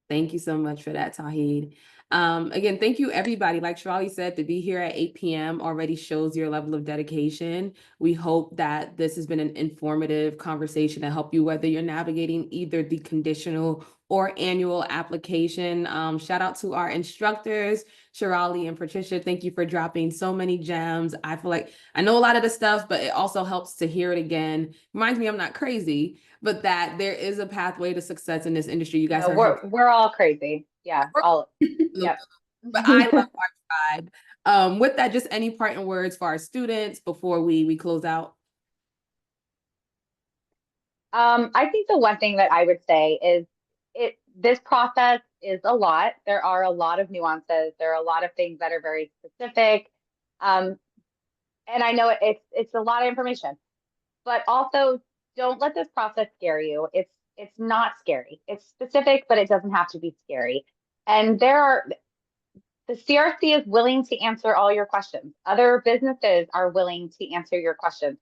Thank you so much for that, Tauhid. Again, thank you, everybody. Like Shirley said, to be here at 8 p.m. already shows your level of dedication. We hope that this has been an informative conversation to help you, whether you're navigating either the conditional or annual application. Shout out to our instructors, Shirley and Patricia. Thank you for dropping so many gems. I feel like I know a lot of the stuff, but it also helps to hear it again. Reminds me I'm not crazy, but that there is a pathway to success in this industry. You guys No, are we're all crazy. Yeah, all. Yep. but I love our tribe. With that, just any parting words for our students before we close out? I think the one thing that I would say is this process is a lot. There are a lot of nuances. There are a lot of things that are very specific. And I know it's a lot of information, but also don't let this process scare you. It's not scary. It's specific, but it doesn't have to be scary. And the CRC is willing to answer all your questions. Other businesses are willing to answer your questions.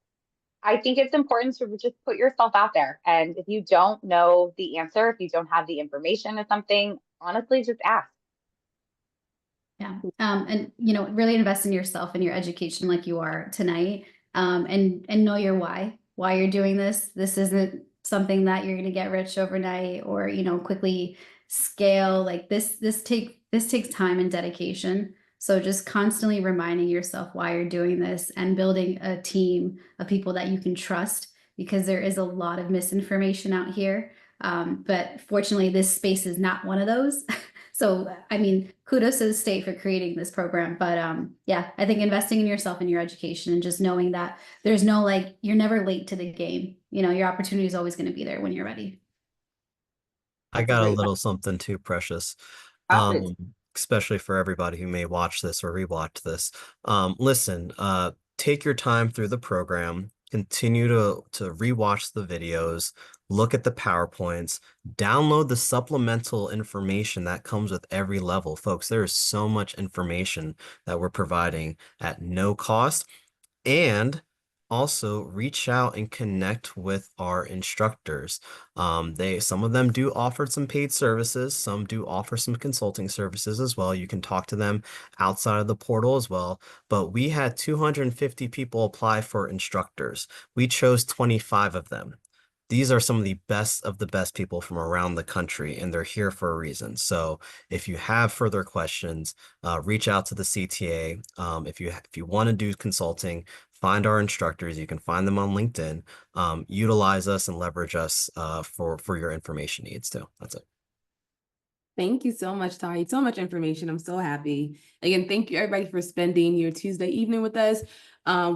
I think it's important to just put yourself out there. And if you don't know the answer, if you don't have the information to something, honestly, just ask. Yeah. And really invest in yourself and your education like you are tonight. And know your why you're doing this. This isn't something that you're going to get rich overnight or, quickly scale. Like this takes time and dedication. So just constantly reminding yourself why you're doing this and building a team of people that you can trust, because there is a lot of misinformation out here. But fortunately, this space is not one of those. So, I mean, kudos to the state for creating this program. But yeah, I think investing in yourself and your education and just knowing that there's no, you're never late to the game. Your opportunity is always going to be there when you're ready. I got a little something too, Precious. Especially for everybody who may watch this or rewatch this. Listen, take your time through the program, continue to rewatch the videos, look at the PowerPoints, download the supplemental information that comes with every level. Folks, there is so much information that we're providing at no cost. And also reach out and connect with our instructors. Some of them do offer some paid services, some do offer some consulting services as well. You can talk to them outside of the portal as well. But we had 250 people apply for instructors. We chose 25 of them. These are some of the best people from around the country, and they're here for a reason. So if you have further questions, reach out to the CTA. If you want to do consulting, find our instructors. You can find them on LinkedIn. Utilize us and leverage us for your information needs too. That's it. Thank you so much, Tari. So much information. I'm so happy. Again, thank you everybody for spending your Tuesday evening with us.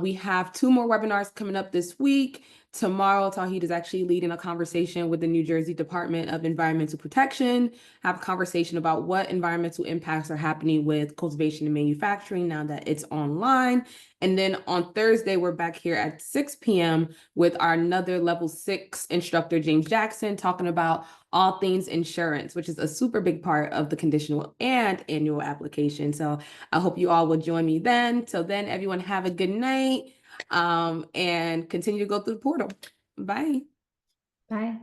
We have 2 more webinars coming up this week. Tomorrow, Tauhid is actually leading a conversation with the New Jersey Department of Environmental Protection, have a conversation about what environmental impacts are happening with cultivation and manufacturing now that it's online. And then on Thursday, we're back here at 6 p.m. with our another level 6 instructor, James Jackson, talking about all things insurance, which is a super big part of the conditional and annual application. So I hope you all will join me then. Till then, everyone have a good night and continue to go through the portal. Bye. Bye.